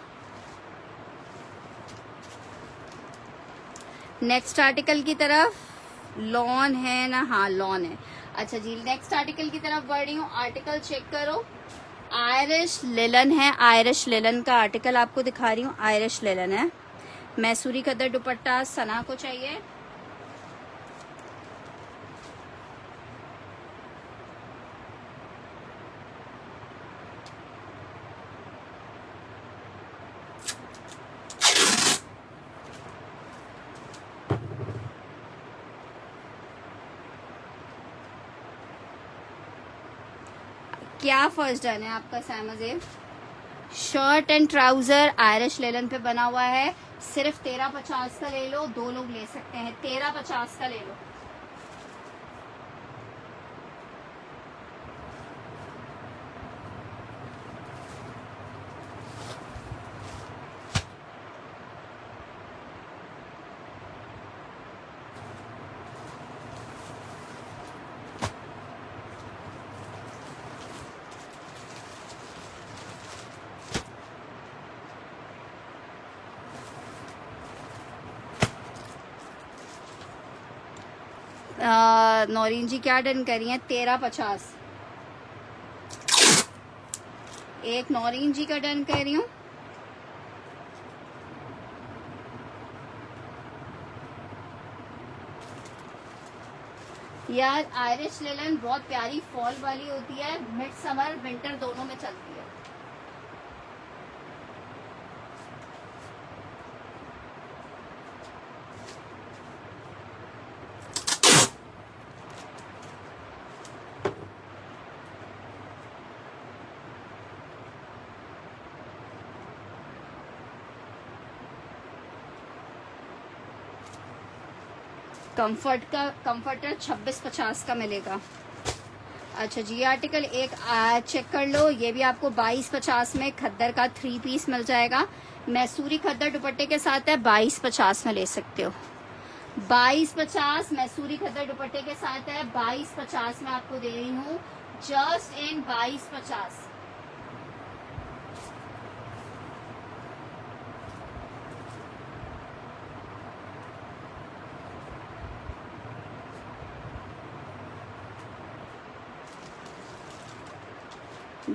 नेक्स्ट आर्टिकल की तरफ लॉन है ना, हाँ लॉन है। अच्छा जी नेक्स्ट आर्टिकल की तरफ बढ़ रही हूँ। आर्टिकल चेक करो, आयरिश लिलन है। आयरिश लिलन का आर्टिकल आपको दिखा रही हूँ, आयरिश लिलन है। मैसूरी खद्दर दुपट्टा सना को चाहिए। क्या फर्स्ट डन है आपका सैमजेब? शर्ट एंड ट्राउजर आयरिश लेलन पे बना हुआ है। सिर्फ 1350 का ले लो, 2 लोग ले सकते हैं। 1350 का ले लो। नौरीन जी क्या डन करी है? 1350। एक नौरीन जी का डन कर रही हूँ। यार आयरिश लेलन बहुत प्यारी फॉल वाली होती है, मिड समर विंटर दोनों में चलती है। कंफर्टर 2650 का मिलेगा। अच्छा जी आर्टिकल एक चेक कर लो, ये भी आपको 2250 में खद्दर का 3 पीस मिल जाएगा। मैसूरी खद्दर दुपट्टे के साथ है, 2250 में ले सकते हो। 2250 मैसूरी खद्दर दुपट्टे के साथ है, 2250 में आपको दे रही हूँ, जस्ट इन 2250।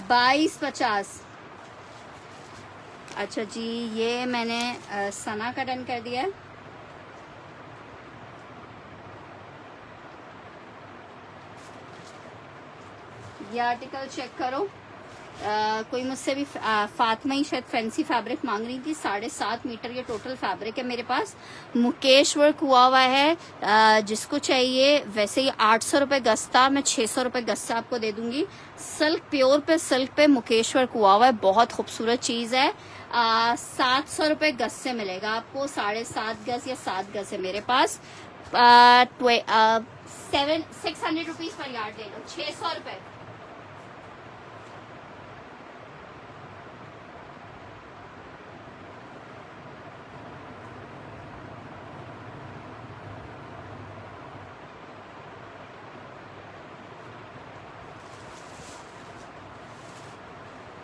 बाईस 50। अच्छा जी ये मैंने सना का डन कर दिया है। ये आर्टिकल चेक करो। कोई मुझसे भी फातिमा ही शायद फैंसी फैब्रिक मांग रही थी। 7.5 मीटर ये टोटल फैब्रिक है मेरे पास। मुकेश वर्क हुआ हुआ है, जिसको चाहिए वैसे ही 800 रुपये गज था, मैं 600 रुपये गज से आपको दे दूंगी। सिल्क प्योर पे सिल्क पे मुकेश वर्क हुआ हुआ है, बहुत खूबसूरत चीज़ है। 700 रुपये गज से मिलेगा आपको। 7.5 गज या 7 गज है मेरे पास। 600 रुपीज़ पर यार्ड ले लो, 600 रुपये।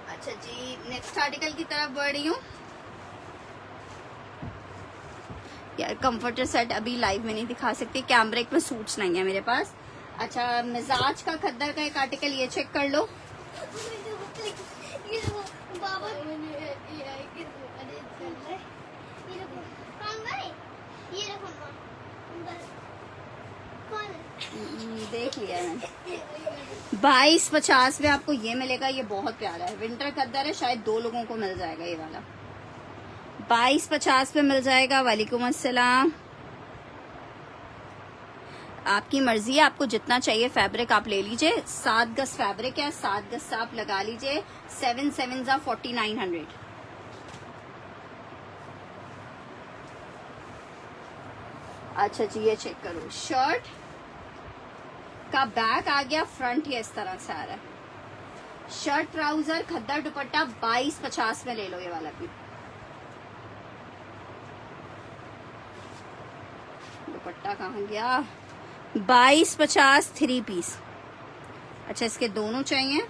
अच्छा जी नेक्स्ट आर्टिकल की तरफ बढ़ रही हूँ। यार कंफर्टर सेट अभी लाइव में नहीं दिखा सकती, कैमरे में सूट्स नहीं है मेरे पास। अच्छा मिजाज का खद्दर का एक आर्टिकल ये चेक कर लो। देख लिया मैंने। 2250 में आपको ये मिलेगा, ये बहुत प्यारा है, विंटर खद्दर है, शायद 2 लोगों को मिल जाएगा ये वाला। 2250 पे मिल जाएगा। वालेकुम अस्सलाम। आपकी मर्जी है, आपको जितना चाहिए फैब्रिक आप ले लीजिए। 7 गज फैब्रिक है, 7 गज से आप लगा लीजिए। 7 7 4900। अच्छा जी ये चेक करो, शर्ट का बैक आ गया, फ्रंट ये इस तरह से आ रहा है। शर्ट ट्राउजर खद्दर दुपट्टा 2250 में ले लो ये वाला भी। दुपट्टा कहाँ गया? 2250 3 पीस। अच्छा इसके दोनों चाहिए।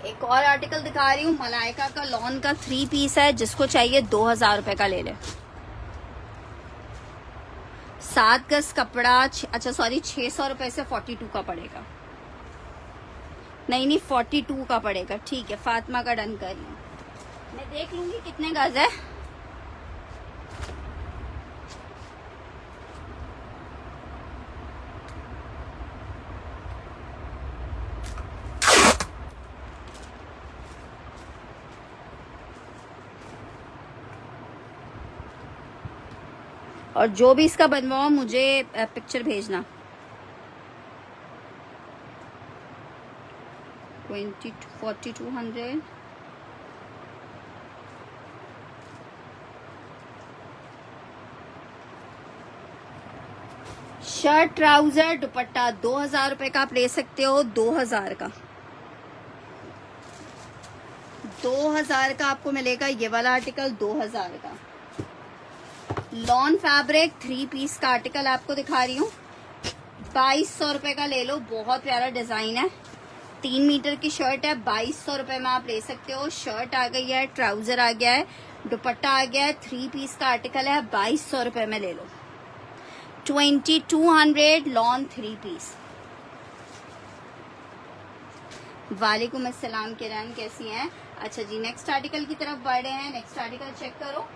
एक और आर्टिकल दिखा रही हूँ, मलाइका का लॉन का 3 पीस है, जिसको चाहिए 2000 रुपए का ले ले। 7 गज कपड़ा, अच्छा सॉरी 600 रुपए से 42 का पड़ेगा। नहीं 42 का पड़ेगा, ठीक है। फातिमा का डन कर रही हूँ, मैं देख लूंगी कितने गज है। और जो भी इसका बनवाओ मुझे पिक्चर भेजना। 4200 शर्ट ट्राउजर दुपट्टा 2000 रुपए का आप ले सकते हो। 2000 का 2000 का आपको मिलेगा ये वाला आर्टिकल। 2000 का लॉन फैब्रिक 3 पीस का आर्टिकल आपको दिखा रही हूँ। 2200 रुपए का ले लो, बहुत प्यारा डिजाइन है। 3 मीटर की शर्ट है, 2200 रुपए में आप ले सकते हो। शर्ट आ गई है, ट्राउजर आ गया है, दुपट्टा आ गया है। 3 पीस का आर्टिकल है, 2200 रुपए में ले लो। 2200 लॉन 3 पीस। वालेकुम अस्सलाम किरण, कैसी हैं? अच्छा जी, नेक्स्ट आर्टिकल की तरफ बढ़ रहे हैं। नेक्स्ट आर्टिकल चेक करो।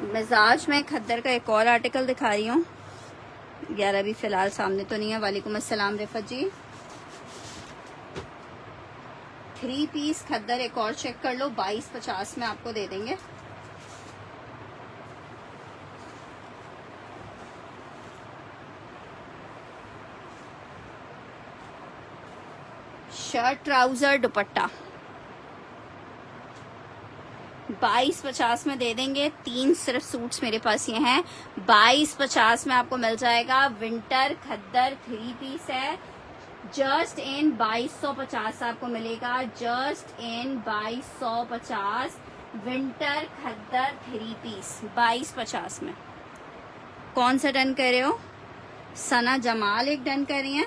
मिजाज में खद्दर का एक और आर्टिकल दिखा रही हूँ यार, अभी फिलहाल सामने तो नहीं है। वालेकुम अस्सलाम रिफत जी। 3 पीस खद्दर एक और चेक कर लो, 2250 में आपको दे देंगे। शर्ट ट्राउजर दुपट्टा 2250 में दे देंगे। 3 सिर्फ सूट्स मेरे पास ये हैं। 2250 में आपको मिल जाएगा। विंटर खद्दर 3 पीस है, जस्ट इन 2250 आपको मिलेगा। Just in 2250 winter khaddar 3 piece 2250 में। कौन सा डन कर रहे हो? सना जमाल एक डन कर रही हैं।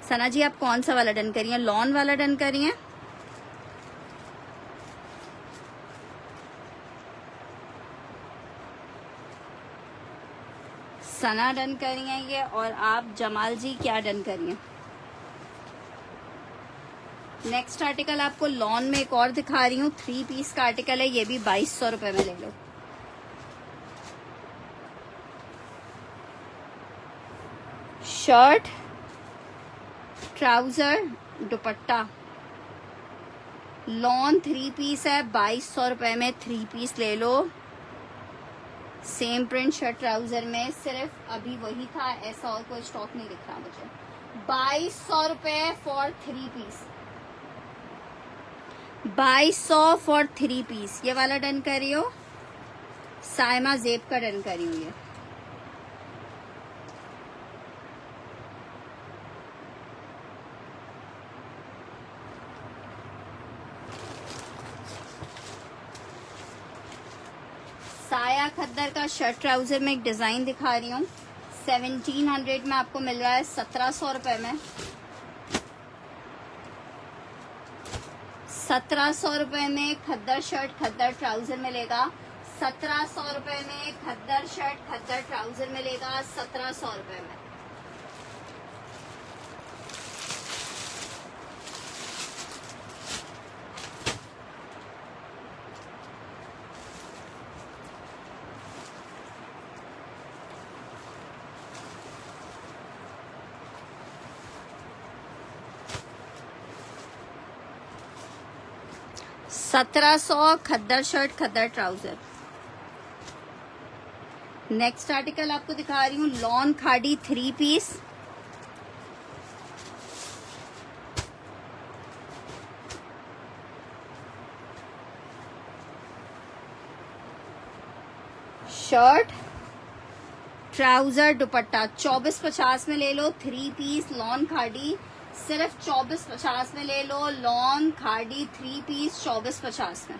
सना जी आप कौन सा वाला डन कर रही हैं? लॉन वाला डन कर रही हैं? सना डन कर रही हैं ये, और आप जमाल जी क्या डन कर रही हैं? नेक्स्ट आर्टिकल आपको लॉन में एक और दिखा रही हूँ। 3 पीस का आर्टिकल है, ये भी 2200 रुपए में ले लो। शर्ट ट्राउजर दुपट्टा लॉन 3 पीस है, 2200 रुपए में 3 पीस ले लो। सेम प्रिंट शर्ट ट्राउजर में, सिर्फ अभी वही था, ऐसा और कोई स्टॉक नहीं दिख रहा मुझे। 2200 रुपए फॉर 3 पीस। 2200 for 3 piece. ये वाला डन कर रही हो? साइमा जेब का डन कर रही हूँ ये। साया खद्दर का शर्ट ट्राउजर में एक डिजाइन दिखा रही हूँ। 1700 में आपको मिल रहा है, 1700 रुपए में। 1700 रुपए में खद्दर शर्ट खद्दर ट्राउजर मिलेगा। 1700 रुपए में खद्दर शर्ट खद्दर ट्राउजर मिलेगा। 1700 रुपए में। $1700 खद्दर शर्ट खद्दर ट्राउजर। नेक्स्ट आर्टिकल आपको दिखा रही हूँ, लॉन खाड़ी 3 पीस। शर्ट ट्राउजर दुपट्टा 2450 में ले लो। 3 पीस लॉन खाड़ी सिर्फ 2450 में ले लो। लॉन खाड़ी 3 पीस 2450 में।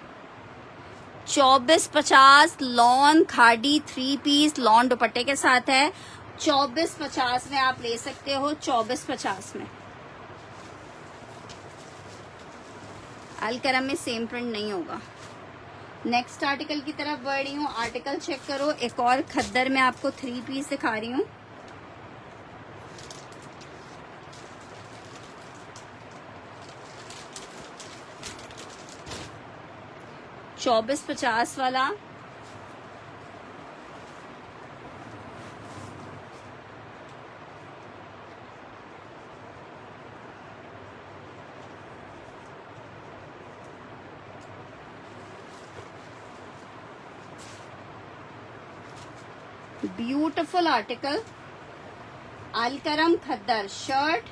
2450 लॉन खाड़ी 3 पीस लॉन दुपट्टे के साथ है। 2450 में आप ले सकते हो, 2450 में। अलकरम में सेम प्रिंट नहीं होगा। नेक्स्ट आर्टिकल की तरफ बढ़ रही हूँ। आर्टिकल चेक करो, एक और खद्दर में आपको 3 पीस दिखा रही हूँ। चौबीस 50 वाला, ब्यूटीफुल आर्टिकल। अलकरम खद्दर, शर्ट,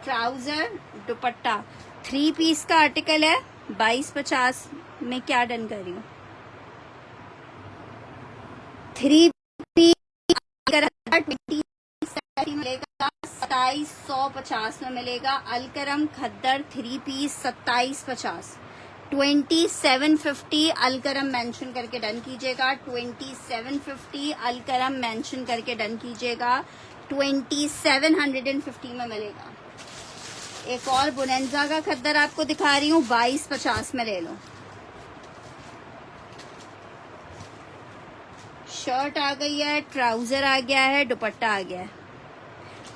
ट्राउजर, दुपट्टा, 3 पीस का आर्टिकल है। 2250 में क्या डन कर रही हूँ? 3 पीस मिलेगा, 2750 में मिलेगा। अलकरम खद्दर 3 पीस 2750, 2750 अलकरम मेंशन करके डन कीजिएगा। 2750 अलकरम मेंशन करके डन कीजिएगा। 2750 में मिलेगा। एक और बुनेंजा का खद्दर आपको दिखा रही हूँ, 2250 में ले लो। शर्ट आ गई है, ट्राउजर आ गया है, दुपट्टा आ गया है।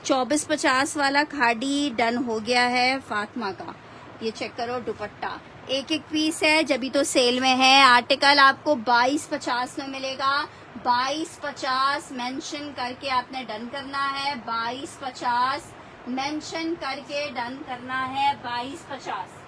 2450 वाला खाड़ी डन हो गया है फातिमा का। ये चेक करो, दुपट्टा एक एक पीस है, जब भी तो सेल में है। आर्टिकल आपको 2250 में मिलेगा। 2250 मेंशन करके आपने डन करना है। 2250 मेंशन करके डन करना है। 2250।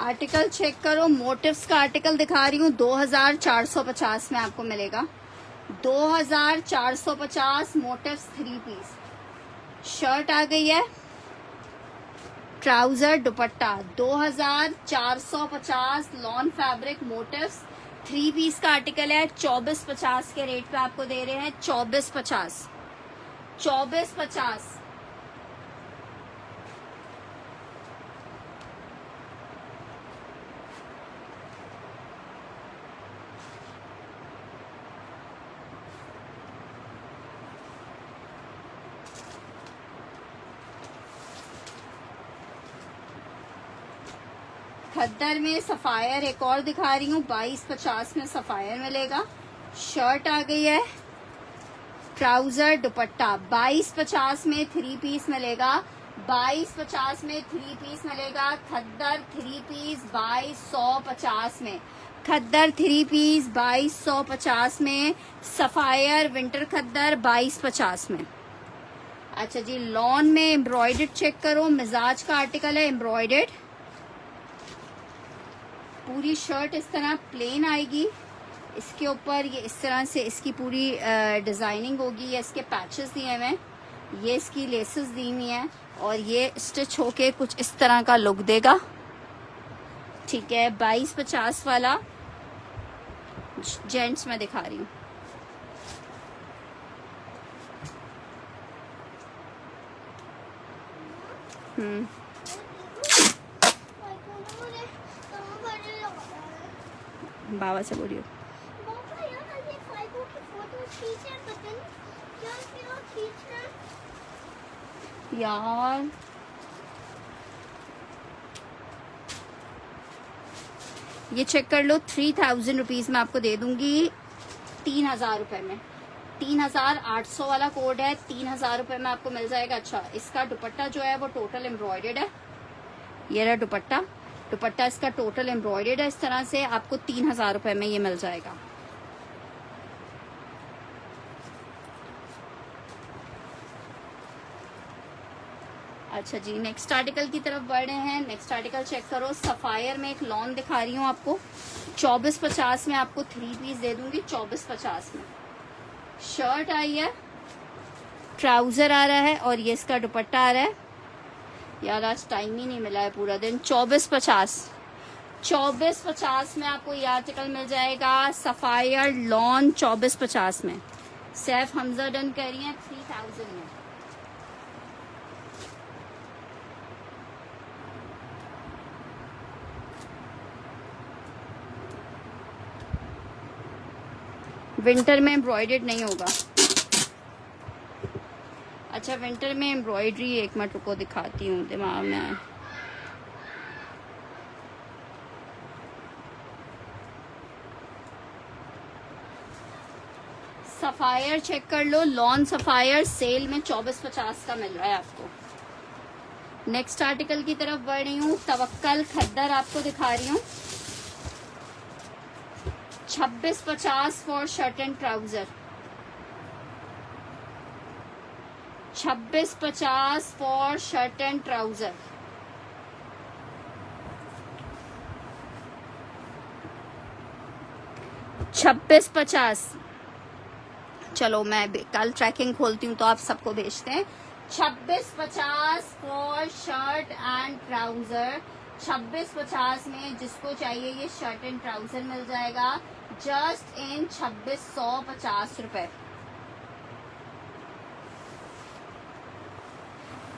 आर्टिकल चेक करो, मोटिव्स का आर्टिकल दिखा रही हूँ। 2450 में आपको मिलेगा। 2450 मोटिव्स 3 पीस। शर्ट आ गई है, trouser, dupatta. 2450 lawn fabric motifs 3 piece का आर्टिकल है। 2450 के रेट पे आपको दे रहे हैं। 2450, 2450। खद्दर में सफायर एक और दिखा रही हूँ। 2250 में सफायर मिलेगा। शर्ट आ गई है, ट्राउजर, दुपट्टा। 2250 में 3 पीस मिलेगा। 2250 में 3 पीस मिलेगा। खद्दर 3 पीस 2250 में। खद्दर 3 पीस 2250 में। सफायर विंटर खद्दर 2250 में। अच्छा जी, लॉन में एम्ब्रॉयडर्ड चेक करो। मिजाज का आर्टिकल है, एम्ब्रॉयडर्ड। पूरी शर्ट इस तरह प्लेन आएगी। इसके ऊपर ये इस तरह से इसकी पूरी डिजाइनिंग होगी। ये इसके पैचेस दिए हुए हैं, ये इसकी लेसेस दी हुई हैं, और ये स्टिच होके कुछ इस तरह का लुक देगा। ठीक है, 2250 वाला जेंट्स में दिखा रही हूँ। बाबा से बोलियो। यार ये चेक कर लो, 3000 रुपीज में आपको दे दूंगी 3000 रुपए में। 3800 वाला कोड है, 3000 रुपए में आपको मिल जाएगा। अच्छा, इसका दुपट्टा जो है वो टोटल एम्ब्रॉयडर्ड है। ये रहा दुपट्टा। दुपट्टा इसका टोटल एम्ब्रॉयडर्ड है। इस तरह से आपको 3000 रुपए में ये मिल जाएगा। अच्छा जी, नेक्स्ट आर्टिकल की तरफ बढ़ रहे हैं। नेक्स्ट आर्टिकल चेक करो, सफायर में एक लॉन दिखा रही हूँ आपको। 2450 में आपको 3 पीस दे दूंगी। 2450 में शर्ट आई है, ट्राउजर आ रहा है और ये इसका दुपट्टा आ रहा है। यार आज टाइम ही नहीं मिला है पूरा दिन। 2450 में आपको ये आर्टिकल मिल जाएगा। सफायर लॉन 2450 में। सैफ हमजा डन कर रही हैं 3000 में। विंटर में एम्ब्रॉयडर्ड नहीं होगा। अच्छा, विंटर में एम्ब्रॉयडरी, एक मिनट रुको दिखाती हूँ, दिमाग में आया। सफायर चेक कर लो, लॉन सफायर सेल में 2450 का मिल रहा है आपको। नेक्स्ट आर्टिकल की तरफ बढ़ रही हूँ। तवक्कल खद्दर आपको दिखा रही हूँ। 2650 for shirt and trouser. 2650 for shirt and trouser. $2650। चलो मैं कल ट्रैकिंग खोलती हूँ तो आप सबको भेजते हैं। 2650 फॉर शर्ट एंड ट्राउजर। 2650 में जिसको चाहिए ये शर्ट एंड ट्राउजर मिल जाएगा जस्ट इन 2650 रुपए।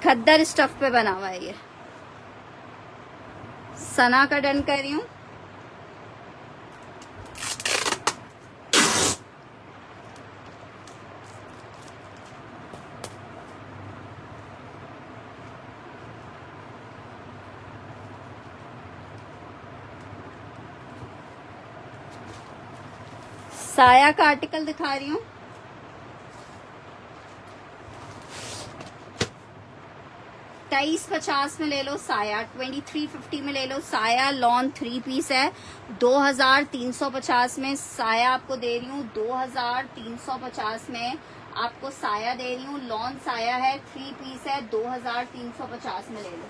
खद्दर स्टफ पे बना हुआ है ये। सना का डन कर रही हूँ। साया का आर्टिकल दिखा रही हूँ। $2350 में ले लो साया। 2350 में ले लो साया। लॉन 3 पीस है। 2350 में साया आपको दे रही हूँ। 2350 में आपको साया दे रही हूँ। लॉन साया है, 3 पीस है। 2350 में ले लो।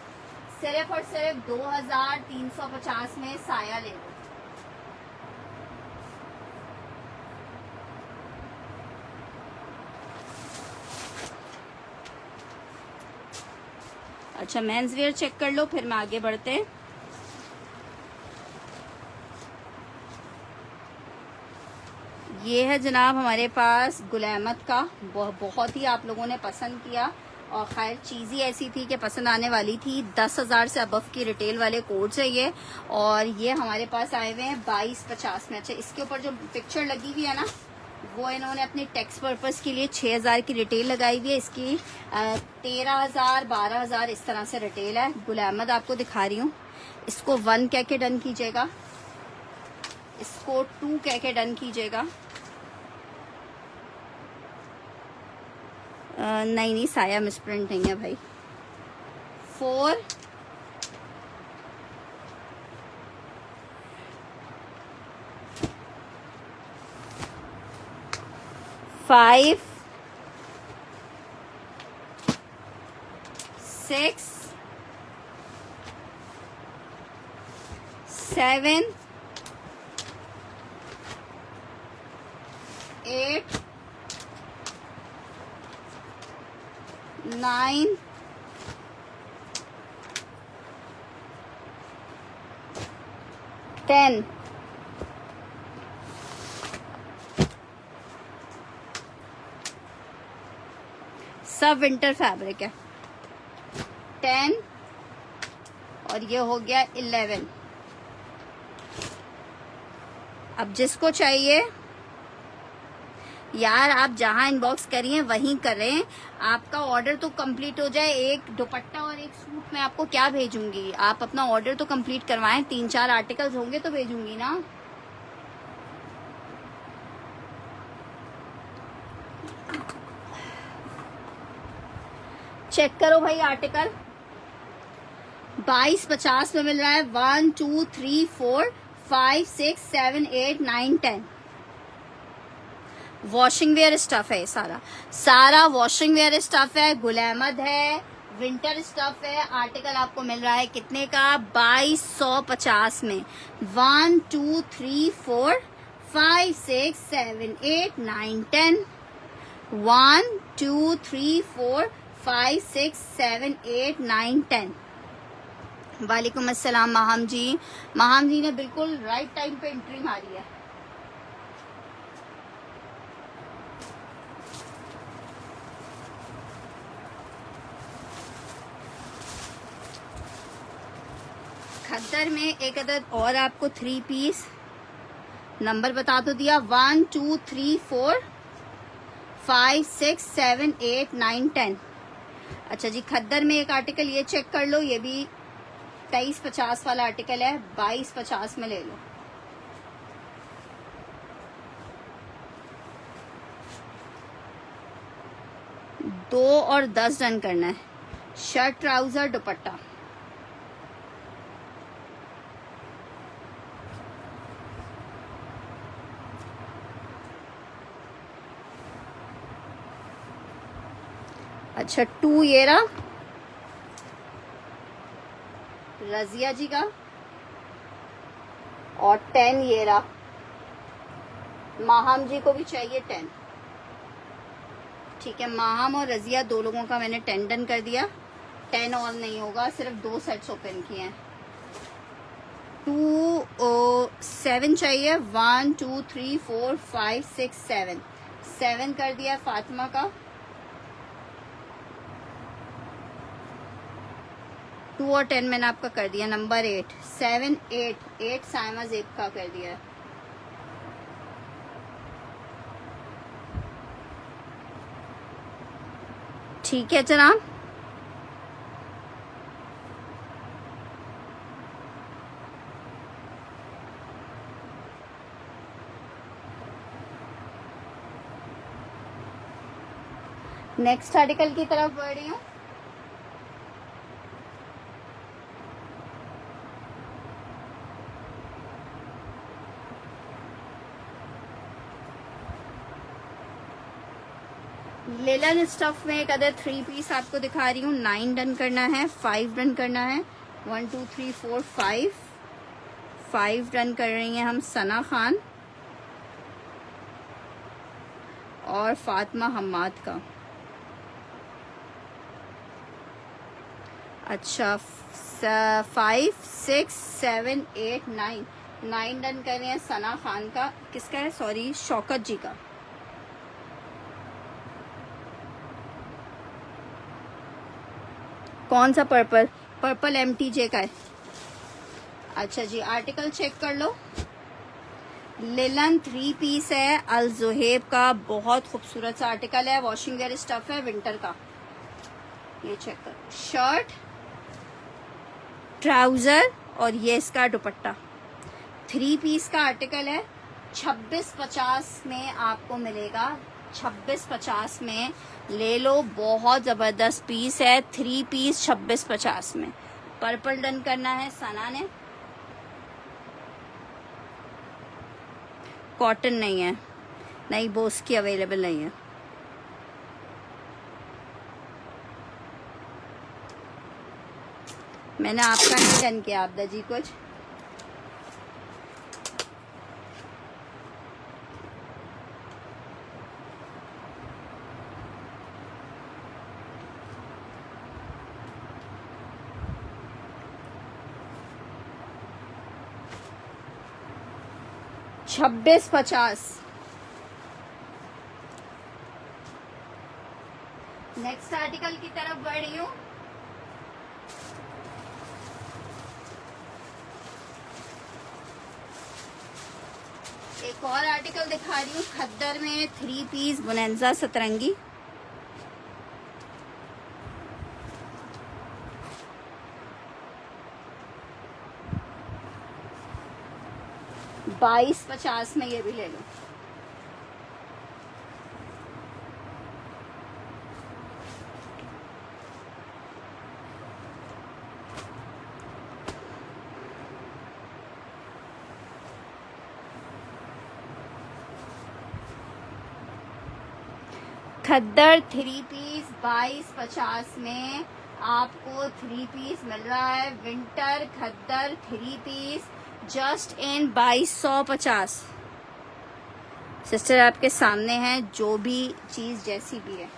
सिर्फ और सिर्फ 2350 में साया ले लो। अच्छा, मेंस वेयर चेक कर लो, फिर मैं आगे बढ़ते हैं। ये है जनाब हमारे पास गुल अहमद का। बहुत ही आप लोगों ने पसंद किया और खैर चीज़ ही ऐसी थी कि पसंद आने वाली थी। 10,000 से अबव की रिटेल वाले कोड्स है ये, और ये हमारे पास आए हुए हैं 2250 में। अच्छा, इसके ऊपर जो पिक्चर लगी हुई है ना, वो इन्होंने अपनी टैक्स पर्पस के लिए 6000 की रिटेल लगाई हुई है। इसकी 13,000 12,000 इस तरह से रिटेल है। गुल अहमद आपको दिखा रही हूँ। इसको 1 कह के डन कीजिएगा, इसको 2 कह के डन कीजिएगा। नहीं साया मिसप्रिंट नहीं है भाई। 4 5 6 7 8 9 10 सब विंटर फैब्रिक है। 10 और ये हो गया 11। अब जिसको चाहिए यार, आप जहां इनबॉक्स करिए वहीं करें। आपका ऑर्डर तो कंप्लीट हो जाए। एक दुपट्टा और एक सूट मैं आपको क्या भेजूंगी, आप अपना ऑर्डर तो कंप्लीट करवाएं। 3-4 आर्टिकल्स होंगे तो भेजूंगी ना। चेक करो भाई, आर्टिकल 2250 में मिल रहा है। 1 2 3 4 5 6 7 8 9 10 वॉशिंग वेयर स्टफ है। सारा वॉशिंग वेयर स्टफ है। गुल अहमद है, विंटर स्टफ है। आर्टिकल आपको मिल रहा है कितने का? 2250 में। 1 2 3 4 5 6 7 8 9 10। 1 2 3 4 5 6 7 8 9 10। वालेकुम अस्सलाम माहम जी। माहम जी ने बिल्कुल राइट टाइम पे एंट्री मारी है। खद्दर में एक अदद और आपको 3 पीस, नंबर बता तो दिया। 1 2 3 4 5 6 7 8 9 10। अच्छा जी, खद्दर में एक आर्टिकल ये चेक कर लो, ये भी 2350 वाला आर्टिकल है, 2250 में ले लो। दो और 10 डन करना है। शर्ट ट्राउजर दुपट्टा। अच्छा 2 ये रहा रजिया जी का, और 10 ये रहा माहम जी को भी चाहिए 10। ठीक है, माहम और रजिया दो लोगों का मैंने 10 डन कर दिया। 10 और नहीं होगा, सिर्फ 2 सेट्स ओपन किए हैं। 2 7 चाहिए। 1 2 3 4 5 6 7 7 कर दिया फातिमा का। 2 और 10 मैंने आपका कर दिया। नंबर 8 7 8 साइमा जेब का कर दिया है। ठीक है जनाब, नेक्स्ट आर्टिकल की तरफ बढ़ रही हूँ। लेलन स्टफ में एक अदर 3 पीस आपको दिखा रही हूँ। 9 डन करना है, 5 डन करना है। 1 2 3 4 5 डन कर रही हैं हम सना खान और फातिमा हम्माद का। अच्छा 5 6 7 8 9 डन कर रहे हैं सना खान का। किसका है? सॉरी, शौकत जी का। कौन सा? पर्पल। पर्पल MTJ का है। अच्छा जी, आर्टिकल चेक कर लो। लिलन 3 पीस है, अल जुहेब का, बहुत खूबसूरत सा आर्टिकल है। वॉशिंग वेयर स्टफ है विंटर का। ये चेक करो, शर्ट ट्राउजर और ये इसका दुपट्टा। 3 पीस का आर्टिकल है। 2650 में आपको मिलेगा। 2650 में ले लो, बहुत जबरदस्त पीस है। 3 पीस 2650 में। पर्पल डन करना है सना ने। कॉटन नहीं है, नहीं बोस की अवेलेबल नहीं है। मैंने आपका नहीं डन किया आपदा जी कुछ। छब्बीस 50। नेक्स्ट आर्टिकल की तरफ बढ़ रही हूँ। एक और आर्टिकल दिखा रही हूँ खद्दर में 3 पीस बोनेंजा सतरंगी। $22.50 में ये भी ले लो। खद्दर 3 पीस 22.50 में। आपको 3 पीस मिल रहा है winter khaddar 3 piece just in 2250। Sister आपके सामने है, जो भी चीज जैसी भी है।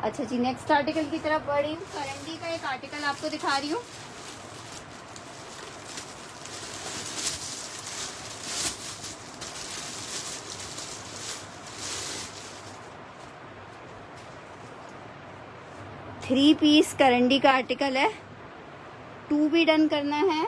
अच्छा जी, नेक्स्ट आर्टिकल की तरफ बढ़ रही हूँ। करंडी का एक आर्टिकल आपको दिखा रही हूँ। थ्री पीस करंडी का आर्टिकल है, 2 भी डन करना है।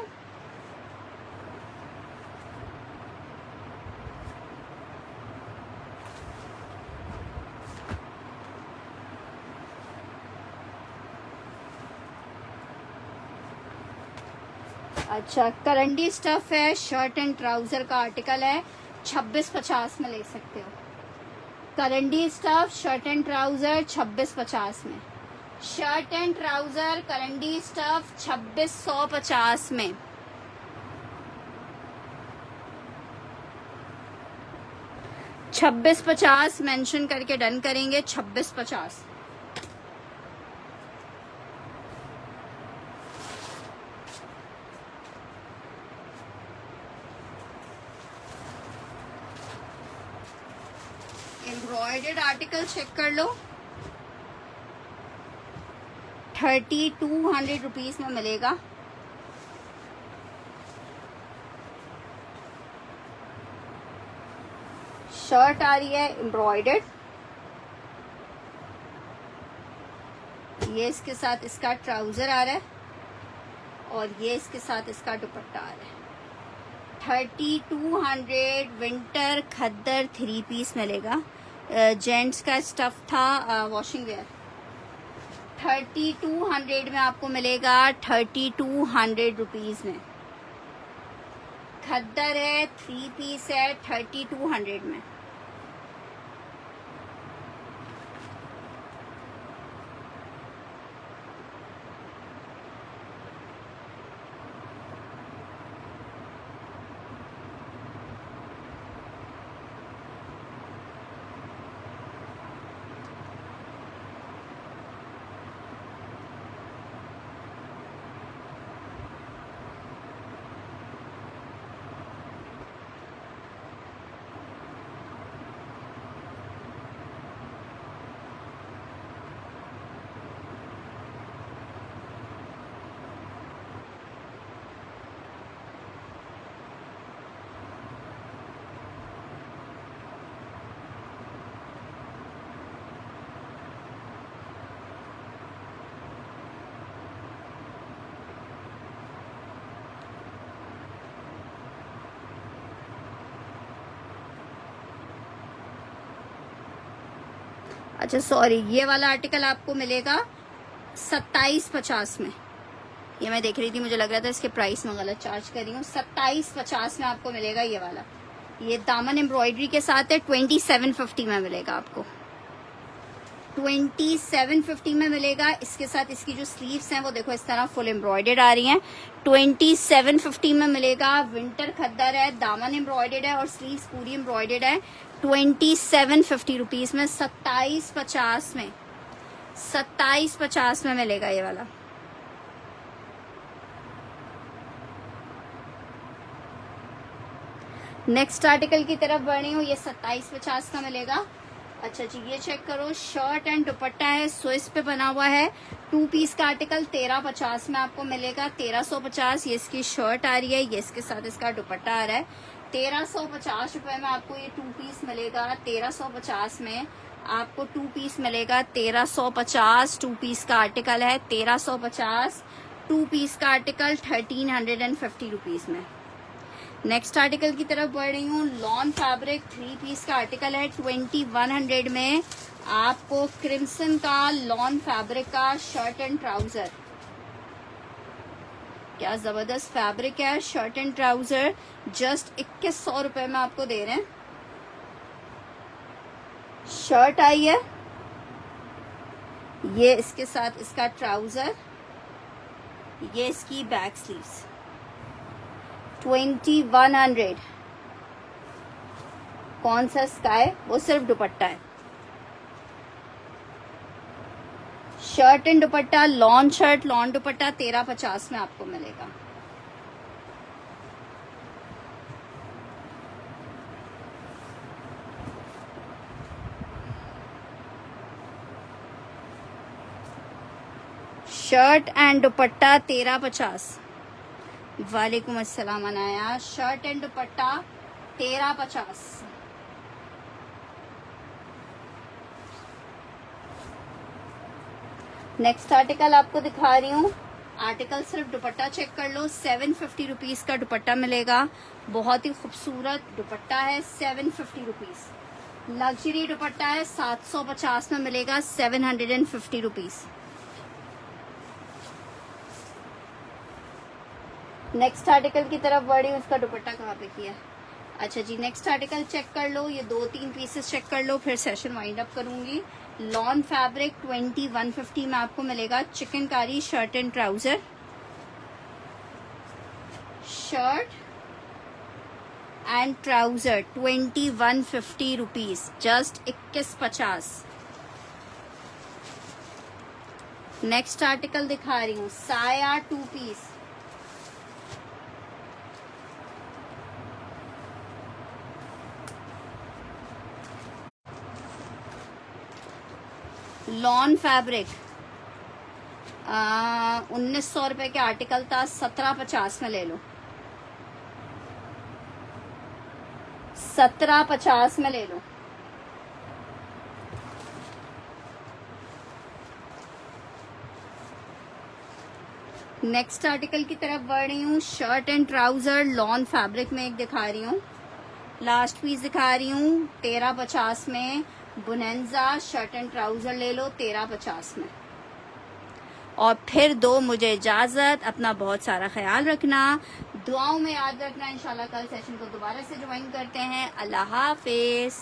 अच्छा, करंडी स्टफ है, शर्ट एंड ट्राउजर का आर्टिकल है, 2650 में ले सकते हो। करंडी स्टफ शर्ट एंड ट्राउजर 2650 में। शर्ट एंड ट्राउजर करंडी स्टफ 2650 में। छब्बीस 50 मेंशन करके डन करेंगे। 2650। एम्ब्रॉयडर्ड आर्टिकल चेक कर लो, 3200 रुपीज में मिलेगा। शर्ट आ रही है एम्ब्रॉयडर्ड, ये इसके साथ इसका ट्राउजर आ रहा है और ये इसके साथ इसका दुपट्टा आ रहा है। 3200 विंटर खद्दर 3 पीस मिलेगा। जेंट्स का स्टफ था वॉशिंग वेयर। 3200 में आपको मिलेगा, 3200 रुपीज में। खद्दर है, 3 पीस है, 3200 में। अच्छा सॉरी, ये वाला आर्टिकल आपको मिलेगा 2750 में। ये मैं देख रही थी, मुझे लग रहा था इसके प्राइस में गलत चार्ज कर रही हूँ। 2750 में आपको मिलेगा ये वाला। ये दामन एम्ब्रॉयडरी के साथ है, 2750 में मिलेगा आपको। 2750 में मिलेगा। इसके साथ इसकी जो स्लीव्स हैं वो देखो इस तरह फुल एम्ब्रॉयडर्ड आ रही हैं। 2750 में मिलेगा। विंटर खद्दर है, दामन एम्ब्रॉयडर्ड है और स्लीव्स पूरी एम्ब्रॉयडर्ड है। 2750 रुपीज में, 2750 में, 2750 में मिलेगा ये वाला। नेक्स्ट आर्टिकल की तरफ बढ़ रही हूँ, ये 2750 का मिलेगा। अच्छा जी, ये चेक करो, शर्ट एंड दुपट्टा है, स्विस पे बना हुआ है। 2 पीस का आर्टिकल 1350 में आपको मिलेगा। 1350 ये इसकी शर्ट आ रही है, ये इसके साथ इसका दुपट्टा आ रहा है। 1350 रुपए में आपको ये 2 पीस मिलेगा। 1350 में आपको 2 पीस मिलेगा। 1350 2 पीस का आर्टिकल है। 1350 2 पीस का आर्टिकल 1350 रुपीज में। नेक्स्ट आर्टिकल की तरफ बढ़ रही हूँ। लॉन फैब्रिक 3 पीस का आर्टिकल है 2100 में। आपको क्रिम्सन का लॉन फैब्रिक का शर्ट एंड ट्राउजर, क्या जबरदस्त फैब्रिक है। शर्ट एंड ट्राउजर जस्ट 2100 रुपए में आपको दे रहे हैं। शर्ट आई है, ये इसके साथ इसका ट्राउजर, ये इसकी बैक स्लीव्स 2100। कौन सा स्काई, वो सिर्फ दुपट्टा है। Shirt and dupatta, lawn shirt lawn दुपट्टा 1350 में आपको मिलेगा। शर्ट एंड दुपट्टा 1350। वालेकुम अस्सलाम Anaya. Shirt and dupatta 1350। Next article आपको दिखा रही हूँ। आर्टिकल सिर्फ दुपट्टा चेक कर लो। 750 रुपीज का दुपट्टा मिलेगा। बहुत ही खूबसूरत दुपट्टा है, 750 रुपीज। लग्जरी दुपट्टा है, 750 में मिलेगा, 750 रुपीज। नेक्स्ट आर्टिकल की तरफ बढ़ी हूँ। उसका दुपट्टा कहाँ पे किया? अच्छा जी, नेक्स्ट आर्टिकल चेक कर लो। ये 2-3 पीसेस चेक कर लो, फिर सेशन वाइंड अप करूंगी। लॉन फैब्रिक 2150 में आपको मिलेगा। Chikankari shirt and trouser, shirt and trouser 2150 rupees, just 2150। Next article दिखा रही हूँ। साया 2 पीस, लॉन फैब्रिक 1900 रुपए के आर्टिकल था, 1750 में ले लो, 1750 में ले लो। नेक्स्ट आर्टिकल की तरफ बढ़ रही हूँ। Shirt and trouser lawn fabric में एक दिखा रही हूँ। लास्ट पीस दिखा रही हूँ 1350 में। बुनेंजा शर्ट एंड ट्राउजर ले लो 1350 में। और फिर दो मुझे इजाजत। अपना बहुत सारा ख्याल रखना, दुआओं में याद रखना। इंशाल्लाह कल सेशन को दोबारा से ज्वाइन करते हैं। अल्लाह हाफिज।